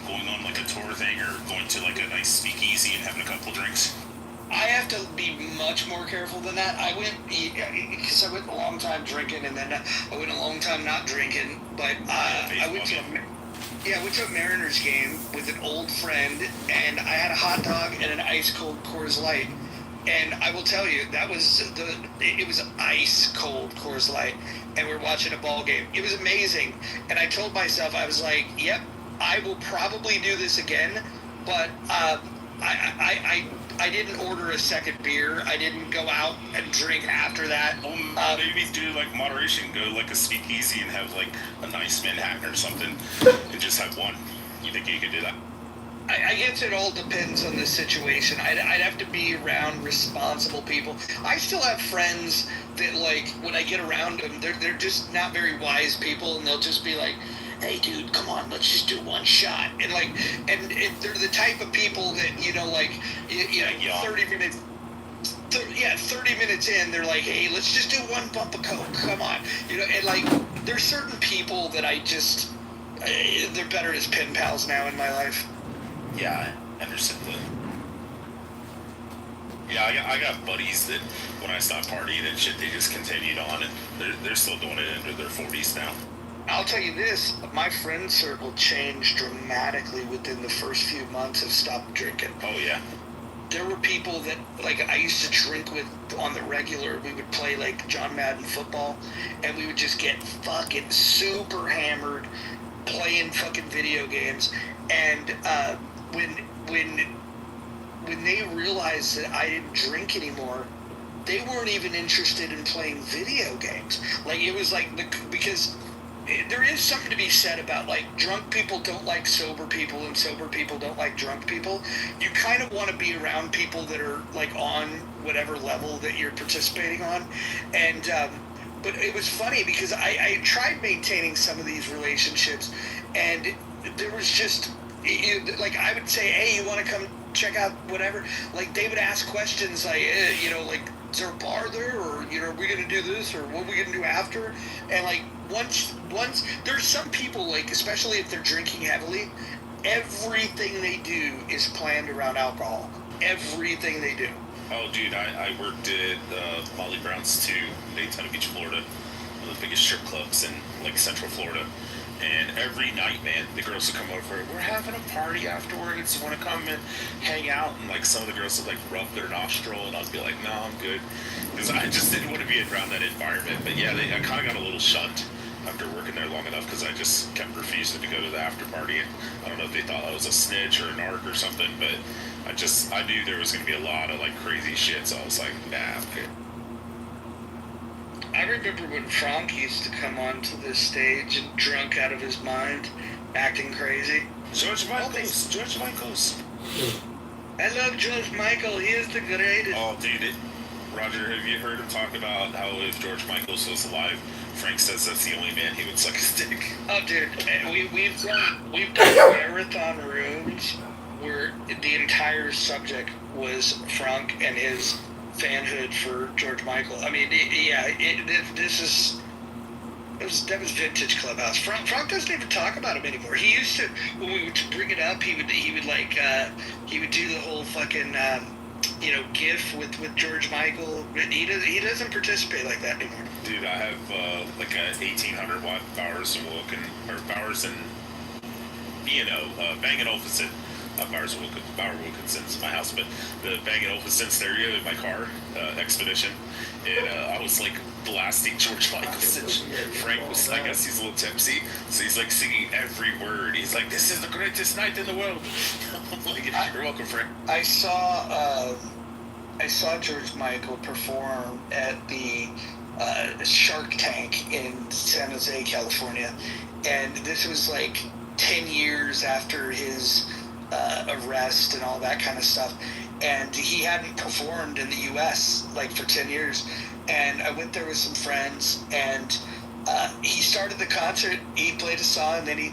going on like a tour thing or going to like a nice speakeasy and having a couple drinks? I have to be much more careful than that. I went because I went long long time drinking, and then I went a long time not drinking. But I went to a Mariners game with an old friend, and I had a hot dog and an ice cold Coors Light. And I will tell you, it was ice cold Coors Light, and we were watching a ball game. It was amazing, and I told myself, I was like, "Yep, I will probably do this again." But I didn't order a second beer. I didn't go out and drink after that. Maybe do like moderation. Go like a speakeasy and have like a nice Manhattan or something, and just have one. You think you could do that? I guess it all depends on the situation. I'd have to be around responsible people. I still have friends that, like, when I get around them, they're just not very wise people, and they'll just be like, "Hey, dude, come on, let's just do one shot." And like, and they're the type of people that, you know, like, 30 minutes. 30 minutes in, they're like, "Hey, let's just do one bump of coke. Come on," you know. And like, there's certain people that I just, they're better as pen pals now in my life. Yeah, understandably. Yeah, I got buddies that when I stopped partying and shit, they just continued on, and they're still doing it into their 40s now. I'll tell you this, my friend circle changed dramatically within the first few months of stopping drinking. Oh, yeah. There were people that, like, I used to drink with on the regular. We would play, like, John Madden football, and we would just get fucking super hammered playing fucking video games. And when they realized that I didn't drink anymore, they weren't even interested in playing video games. Like, it was like, because there is something to be said about, like, drunk people don't like sober people and sober people don't like drunk people. You kind of want to be around people that are, like, on whatever level that you're participating on. And but it was funny because I tried maintaining some of these relationships, and there was just, like, I would say, "Hey, you want to come check out whatever?" Like, they would ask questions like, you know, like, "Is there a bar there?" Or, you know, "Are we going to do this?" Or, "What are we going to do after?" And, like, once there's some people, like, especially if they're drinking heavily, everything they do is planned around alcohol. Everything they do. Oh, dude, I worked at Molly Brown's too, Daytona Beach, Florida, one of the biggest strip clubs in, like, Central Florida. And every night, man, the girls would come over. "We're having a party afterwards. You want to come and hang out?" And, like, some of the girls would, like, rub their nostril, and I'd be like, "No, I'm good," because I just didn't want to be around that environment. But yeah, I kind of got a little shunned after working there long enough because I just kept refusing to go to the after party. And I don't know if they thought I was a snitch or a narc or something, but I knew there was going to be a lot of, like, crazy shit, so I was like, nah, I'm good. I remember when Frank used to come onto this stage and drunk out of his mind, acting crazy. George Michaels. I love George Michael. He is the greatest. Oh, dude, Roger, have you heard him talk about how if George Michaels was alive, Frank says that's the only man he would suck his dick? Oh, dude, we've done marathon rooms where the entire subject was Frank and his fanhood for George Michael. I mean, that was vintage Clubhouse. Frank doesn't even talk about him anymore. He used to, when we would bring it up, he would do the whole fucking GIF with George Michael. He doesn't participate like that anymore. Dude, I have like a 1800 watt Bowers and Bang & Olufsen. Not Bauer Wilkinson's in my house, but the Bang & Olufsen stereo in my car, Expedition, and I was, like, blasting George Michael's, and Frank was, I guess he's a little tipsy, so he's, like, singing every word. He's like, "This is the greatest night in the world." I'm like, "You're welcome, Frank." I saw George Michael perform at the Shark Tank in San Jose, California, and this was, like, 10 years after his arrest and all that kind of stuff, and he hadn't performed in the U.S. like for 10 years, and I went there with some friends, and he started the concert. He played a song, and then he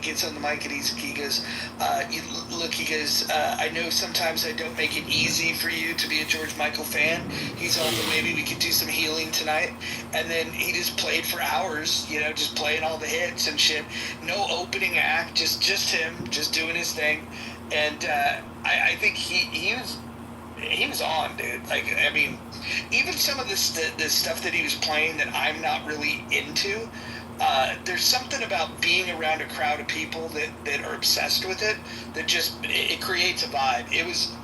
gets on the mic and he goes, "I know sometimes I don't make it easy for you to be a George Michael fan." He's all, "Maybe we could do some healing tonight." And then he just played for hours, just playing all the hits and shit. No opening act, just him, just doing his thing. And I think he was he was on, dude. Like, I mean, even some of the stuff that he was playing that I'm not really into, there's something about being around a crowd of people that are obsessed with it that just, it creates a vibe. It was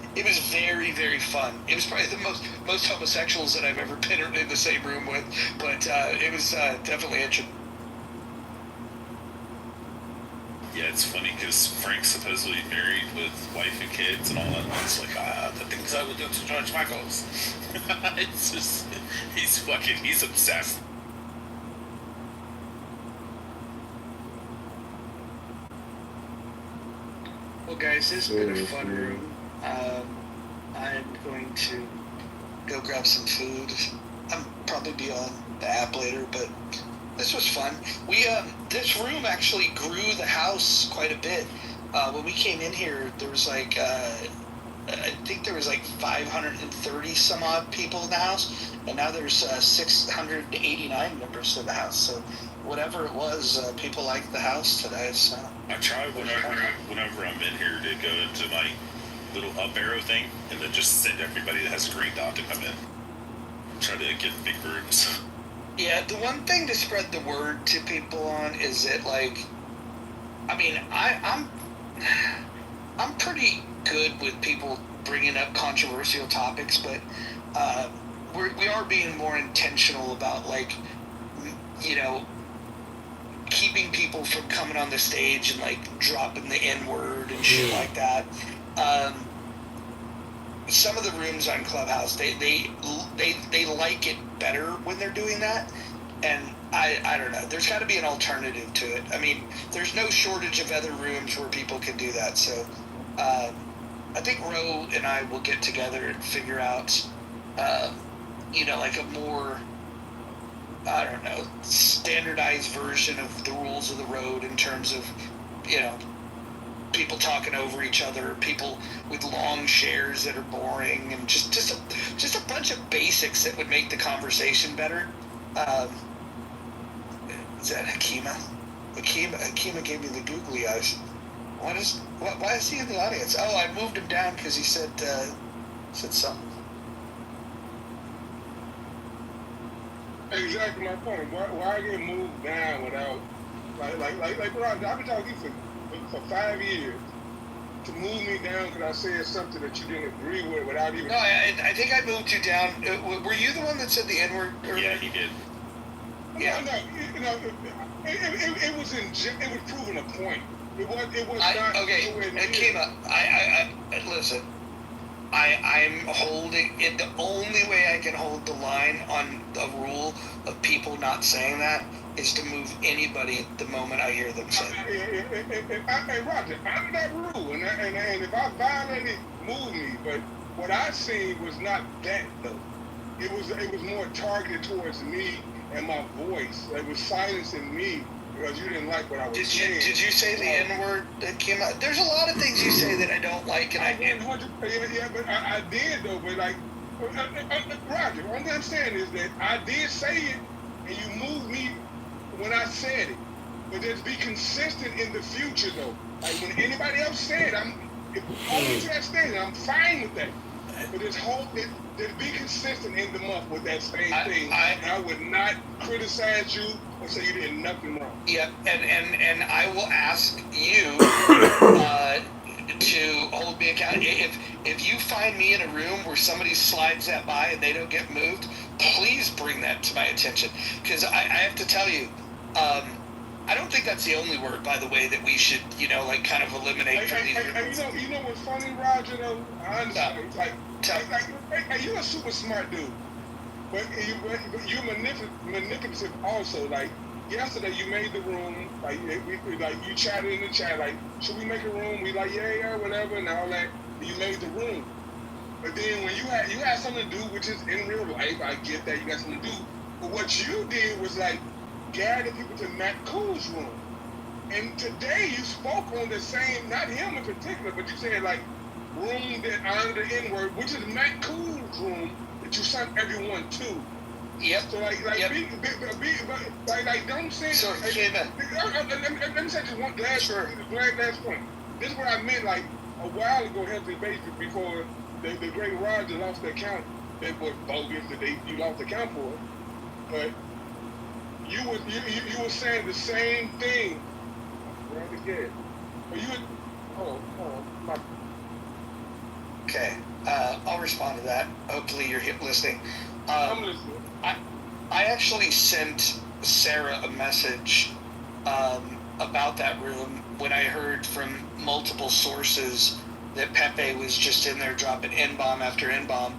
very, very fun. It was probably the most homosexuals that I've ever been in the same room with, but it was definitely interesting. Yeah, it's funny because Frank's supposedly married with wife and kids and all that. And it's like, the things I would do to George Michael's. It's just, he's obsessed. Well, guys, this has been a fun room. I'm going to go grab some food. I'll probably be on the app later, but this was fun. We this room actually grew the house quite a bit. When we came in here, there was like I think there was like 530 some odd people in the house, and now there's 689 members to the house. So whatever it was, people liked the house today. So I try whenever I'm in here to go into my little up arrow thing and then just send everybody that has a green dot to come in. Try to get big rooms. Yeah, the one thing to spread the word to people on is that, like, I mean, I'm pretty good with people bringing up controversial topics, but we are being more intentional about, like, you know, keeping people from coming on the stage and like dropping the N-word and shit like that. Some of the rooms on Clubhouse, they like it better when they're doing that, and I don't know. There's got to be an alternative to it. I mean, there's no shortage of other rooms where people can do that. So I think Ro and I will get together and figure out, you know, like a more, I don't know, standardized version of the rules of the road in terms of, you know, people talking over each other, people with long shares that are boring, and just a bunch of basics that would make the conversation better. Is that Hakima? Hakima gave me the googly eyes. Why is he in the audience? Oh, I moved him down because he said something. Exactly my point. Why get moved down without like Ron? I've been talking to you for 5 years. To move me down because I said something that you didn't agree with without even. No, I think I moved you down. Were you the one that said the N-word earlier? Yeah, he did. Yeah. No, you know, it was proving a point. It was not. Okay, Kima, I listen. I'm holding it. The only way I can hold the line on a rule of people not saying that is to move anybody the moment I hear them say it. Hey, Roger, under that rule, and if I violate it, move me. But what I seen was not that though. It was more targeted towards me and my voice. It was silencing me because you didn't like what I was saying. Did you say the N-word that came out? There's a lot of things you say that I don't like, and yeah, but I did though. But like, Roger, what I'm saying is that I did say it, and you moved me when I said it. But just be consistent in the future though. Like when anybody else said, only to that standard, I'm fine with that. But just be consistent in the month with that same thing. I would not criticize you or say you did nothing wrong. Yep, and I will ask you to hold me accountable. If you find me in a room where somebody slides that by and they don't get moved, please bring that to my attention. Because I have to tell you, I don't think that's the only word, by the way, that we should, you know, like kind of eliminate from these rooms. You know what's funny, Roger, though? I understand. Like, you're a super smart dude. But you're manipulative also. Like, yesterday you made the room, like you chatted in the chat, like, should we make a room? We like, yeah, whatever, and all that. You made the room. But then when you had something to do, which is in real life, I get that you got something to do. But what you did was like, gather people to Matt Cool's room. And today you spoke on the same, not him in particular, but you said like room that honor the N-word, which is Matt Cool's room that you sent everyone to. Yep. So like don't say. So let me say just one last point. This is what I meant like a while ago, healthy basic, before the great Roger lost the account. That was bogus that you lost the account for. But you were saying the same thing. Right again. But you would. Hold on. Okay, I'll respond to that. Hopefully you're listening. I'm listening. I actually sent Sarah a message about that room when I heard from multiple sources that Pepe was just in there dropping N-bomb after N-bomb.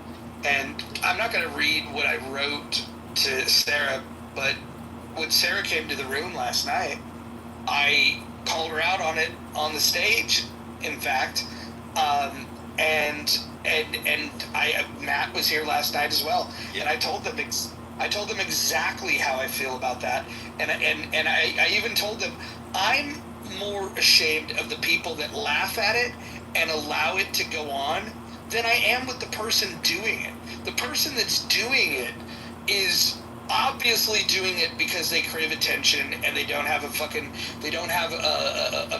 And I'm not going to read what I wrote to Sarah, but when Sarah came to the room last night, I called her out on it on the stage, in fact. And Matt was here last night as well, and I told them exactly how I feel about that, and I even told them I'm more ashamed of the people that laugh at it and allow it to go on than I am with the person doing it. The person that's doing it is obviously doing it because they crave attention and they don't have a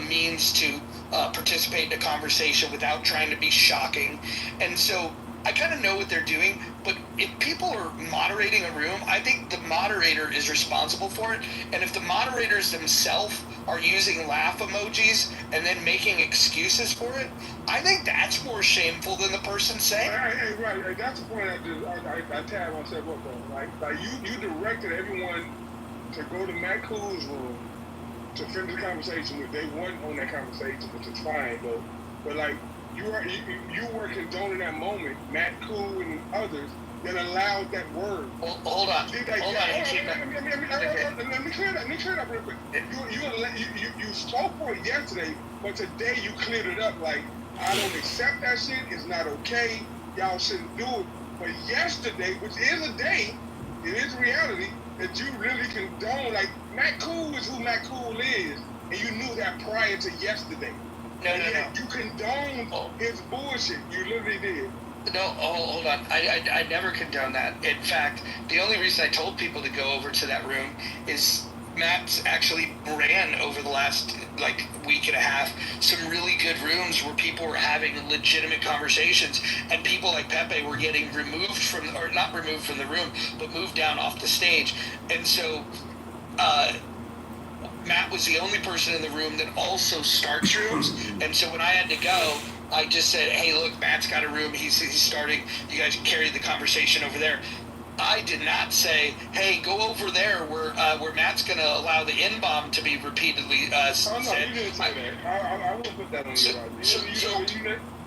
means to participate in a conversation without trying to be shocking. And so I kind of know what they're doing, but if people are moderating a room, I think the moderator is responsible for it. And if the moderators themselves are using laugh emojis and then making excuses for it, I think that's more shameful than the person saying. Right. That's the point I tagged myself up on. Like you directed everyone to go to Matt Cool's room to finish the conversation with. They weren't on that conversation, which is fine though. But like you were condoning that moment, Matt Cool and others that allowed that word. Hold on. Let me clear that real quick. You spoke for it yesterday, but today you cleared it up like, I don't accept that shit, it's not okay, y'all shouldn't do it. But yesterday, which is a day, it is reality, that you really condone, like, Matt Cool is who Matt Cool is, and you knew that prior to yesterday. No. You condoned his bullshit, you literally did. No, hold on. I never condone that. In fact, the only reason I told people to go over to that room is Matt's actually ran over the last week and a half some really good rooms where people were having legitimate conversations, and people like Pepe were getting not removed from the room, but moved down off the stage. And so Matt was the only person in the room that also starts rooms. And so when I had to go, I just said, hey, look, Matt's got a room. He's starting. You guys carry the conversation over there. I did not say, hey, go over there where Matt's going to allow the N-bomb to be repeatedly said. No, you didn't say that. I wouldn't put that on you, Roger.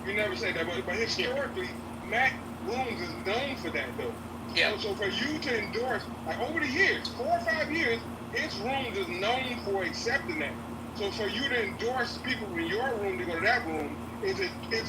You never said that. But historically, Matt Rooms is known for that, though. Yeah. So for you to endorse, like over the years, 4 or 5 years, his Rooms is known for accepting that. So for you to endorse people in your room to go to that room is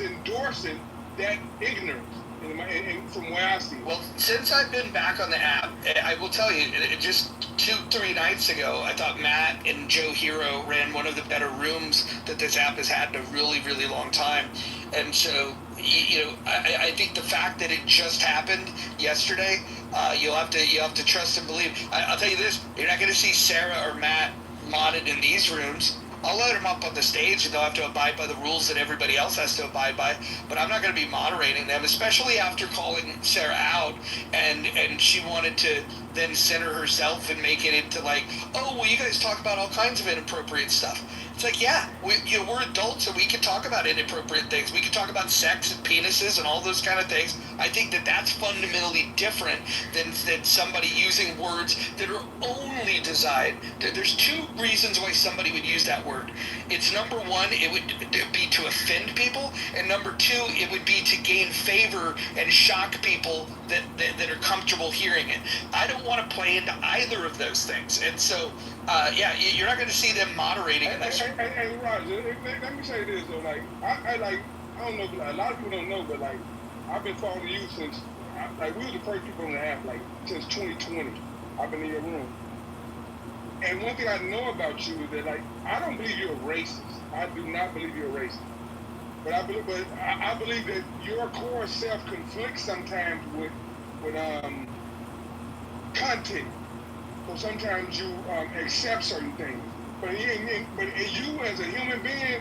endorsing that ignorance. And from where I see it. Well, since I've been back on the app, I will tell you, just 2-3 nights ago, I thought Matt and Joe Hero ran one of the better rooms that this app has had in a really, really long time. And so, I think the fact that it just happened yesterday, you'll have to trust and believe. I'll tell you this: you're not going to see Sarah or Matt modded in these rooms. I'll let them up on the stage, and they'll have to abide by the rules that everybody else has to abide by. But I'm not going to be moderating them, especially after calling Sarah out, and she wanted to then center herself and make it into like, oh, well, you guys talk about all kinds of inappropriate stuff. It's like, yeah, we're adults and we can talk about inappropriate things. We can talk about sex and penises and all those kind of things. I think that that's fundamentally different than somebody using words that are only designed. There's 2 reasons why somebody would use that word. It's number 1, it would be to offend people, and number 2, it would be to gain favor and shock people that are comfortable hearing it. I don't want to play into either of those things, and so you're not going to see them moderating in this. Hey, Roger, let me say this though. Like, I don't know, but a lot of people don't know, but like, I've been following you since, we were the first people on the app, like, since 2020. I've been in your room. And one thing I know about you is that, like, I don't believe you're a racist. I do not believe you're a racist. But I believe that your core self conflicts sometimes with content. So sometimes you accept certain things. But you as a human being,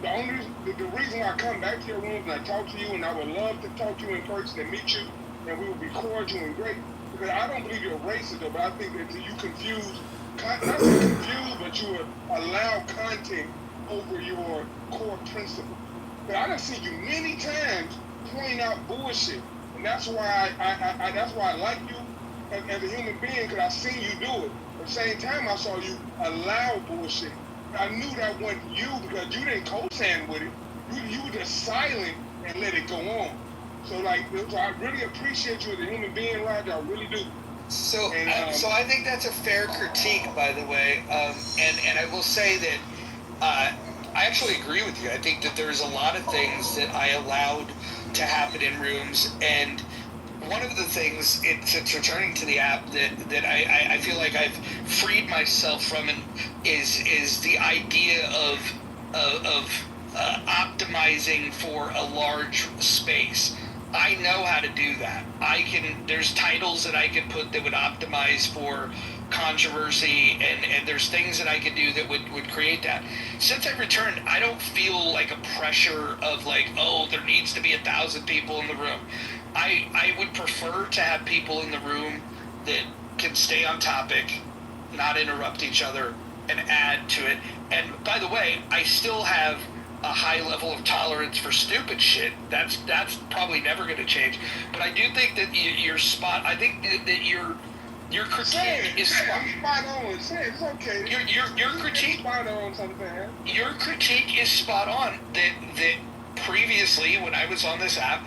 the reason why I come back to your rooms and I talk to you, and I would love to talk to you in person and meet you, and we would be cordial and great. Because I don't believe you're racist, though, but I think that you confuse, not confuse, but you would allow content over your core principle. But I done seen you many times point out bullshit, and that's why I like you as a human being, because I seen you do it. At the same time, I saw you allow bullshit. I knew that wasn't you because you didn't co-sign with it. You were just silent and let it go on. So I really appreciate you as a human being, Roger. I really do. So I think that's a fair critique, by the way. And I will say that I actually agree with you. I think that there's a lot of things that I allowed to happen in rooms, and one of the things, it's returning to the app that I feel like I've freed myself from, is the idea of optimizing for a large space. I know how to do that. There's titles that I could put that would optimize for controversy, and there's things that I could do that would create that. Since I returned, I don't feel like a pressure of like, oh, there needs to be 1,000 people in the room. I would prefer to have people in the room that can stay on topic, not interrupt each other, and add to it. And by the way, I still have a high level of tolerance for stupid shit. That's probably never going to change. But I do think that your spot. I think that your critique is spot. I'm spot on. Say it. It's okay. Your critique. Spot on sometimes. Your critique is spot on. That previously, when I was on this app,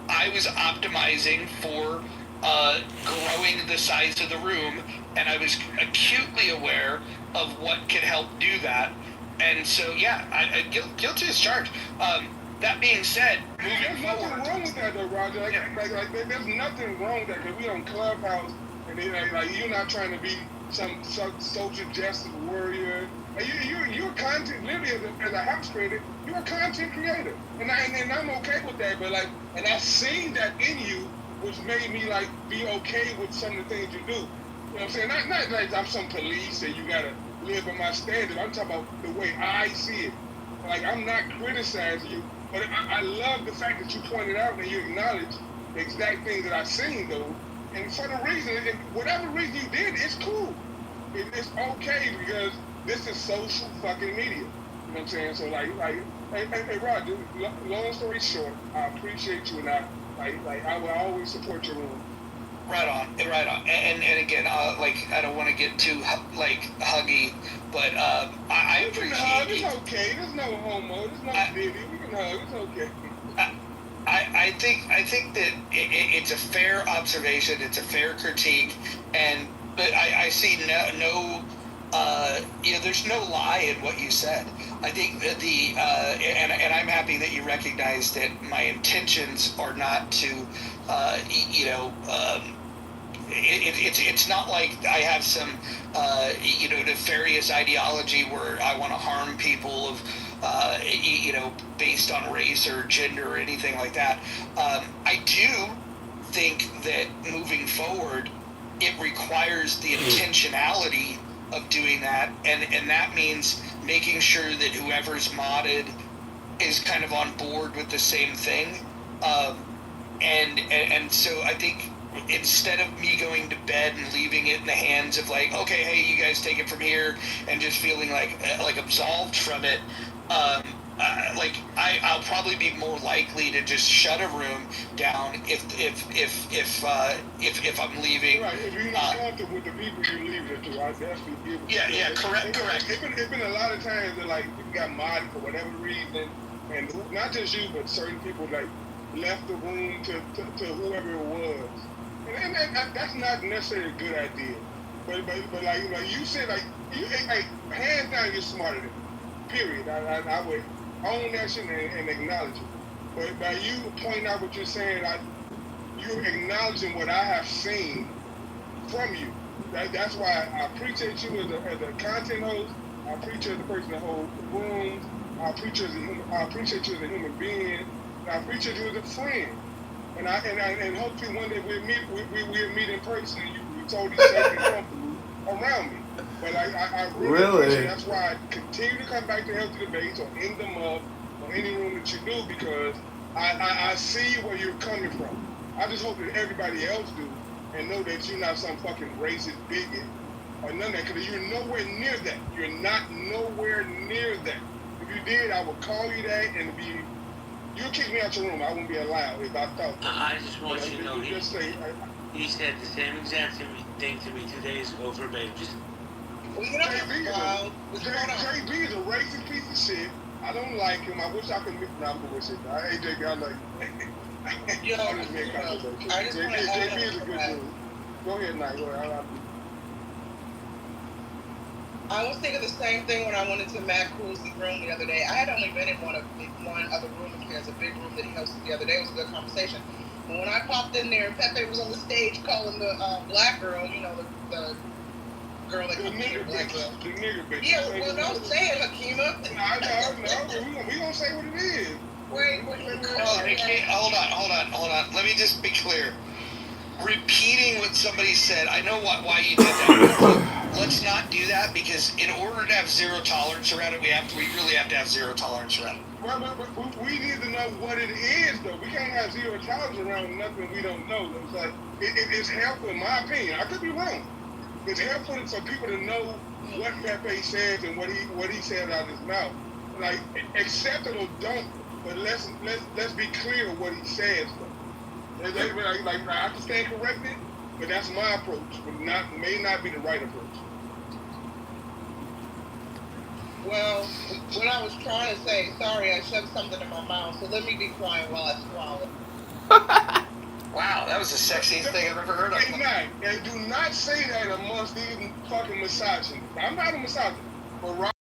I was optimizing for growing the size of the room, and I was acutely aware of what could help do that. And so, yeah, I guilty as charged. That being said, moving there's forward, nothing wrong with that, though, Roger. There's nothing wrong with that, because we on Clubhouse, and then, you're not trying to be some social justice warrior. You're a content, literally as a house creator, you're a content creator, and I'm okay with that. But and I seen that in you, which made me be okay with some of the things you do. You know what I'm saying? Not like I'm some police and you gotta live by my standard. I'm talking about the way I see it. I'm not criticizing you, but I love the fact that you pointed out and you acknowledge the exact things that I seen, though. And for the reason, whatever reason you did, it's cool. It's okay, because this is social fucking media. You know what I'm saying? So hey Roger, long story short, I appreciate you, and I will always support your room. Right on. And again, I don't want to get too huggy, but I appreciate you. It's okay. There's no homo. There's no baby. We can hug. It's okay. I think that it's a fair observation. It's a fair critique, but I see no there's no lie in what you said. I think that and I'm happy that you recognize that my intentions are not to, it's not like I have some, nefarious ideology where I want to harm people of, based on race or gender or anything like that. I do think that moving forward, it requires the intentionality of doing that, and that means making sure that whoever's modded is kind of on board with the same thing, and so I think instead of me going to bed and leaving it in the hands of okay, hey, you guys take it from here, and just feeling like absolved from it, I'll probably be more likely to just shut a room down if I'm leaving. Right, if you're not comfortable with the people you leave it to, I definitely give it. Yeah, correct. It's been a lot of times that people got modded for whatever reason, and not just you, but certain people left the room to whoever it was, and that's not necessarily a good idea. But like you said, hands down, you're smarter than me. Period. I would own that shit and acknowledge it. But by you pointing out what you're saying, you're acknowledging what I have seen from you. That's why I appreciate you as a content host. I appreciate you as a person that holds rooms. I appreciate you as a human being. And I appreciate you as a friend. And hopefully one day we'll meet in person, and you totally safe and comfortable around me. But I really, Really? appreciate it. That's why I continue to come back to healthy debates or end them up or any room that you do, because I see where you're coming from. I just hope that everybody else do and know that you're not some fucking racist bigot or none of that, because you're nowhere near that. You're not nowhere near that. If you did, I would call you that, and you'll kick me out your room. I wouldn't be allowed if I thought that. I just want you to know he said the same exact thing to me 2 days ago verbatim. Just JB is a racist piece of shit. I don't like him. I wish I could meet him. I'm bullshit. Hey, JB, I like him. Yo, I just made controversy. I just want to JB is a good dude. Go ahead, Knight. Go ahead. I was thinking the same thing when I went into Matt Cruz's room the other day. I had only been in one other room. There's a big room that he hosted the other day. It was a good conversation. But when I popped in there, and Pepe was on the stage calling the black girl, you know, the girl that the nigger bitch. The nigger bitch. Yeah, well, don't say it, Hakima. No. We gonna say what it is. Wait. Hold on. Let me just be clear. Repeating what somebody said, I know why you did that. Let's not do that, because in order to have zero tolerance around it, we really have to have zero tolerance around it. Well, we need to know what it is, though. We can't have zero tolerance around nothing we don't know. It's like it's helpful, in my opinion. I could be wrong. It's helpful for people to know what Pepe says and what he says out of his mouth. Like, accept it or don't, but let's be clear what he says. Like, I can stand corrected, but that's my approach. But may not be the right approach. Well, what I was trying to say, sorry, I shoved something in my mouth, so let me be quiet while I swallow. Wow, that was the sexiest thing I've ever heard of. And do not say that amongst these fucking misogynists. I'm not a misogynist, but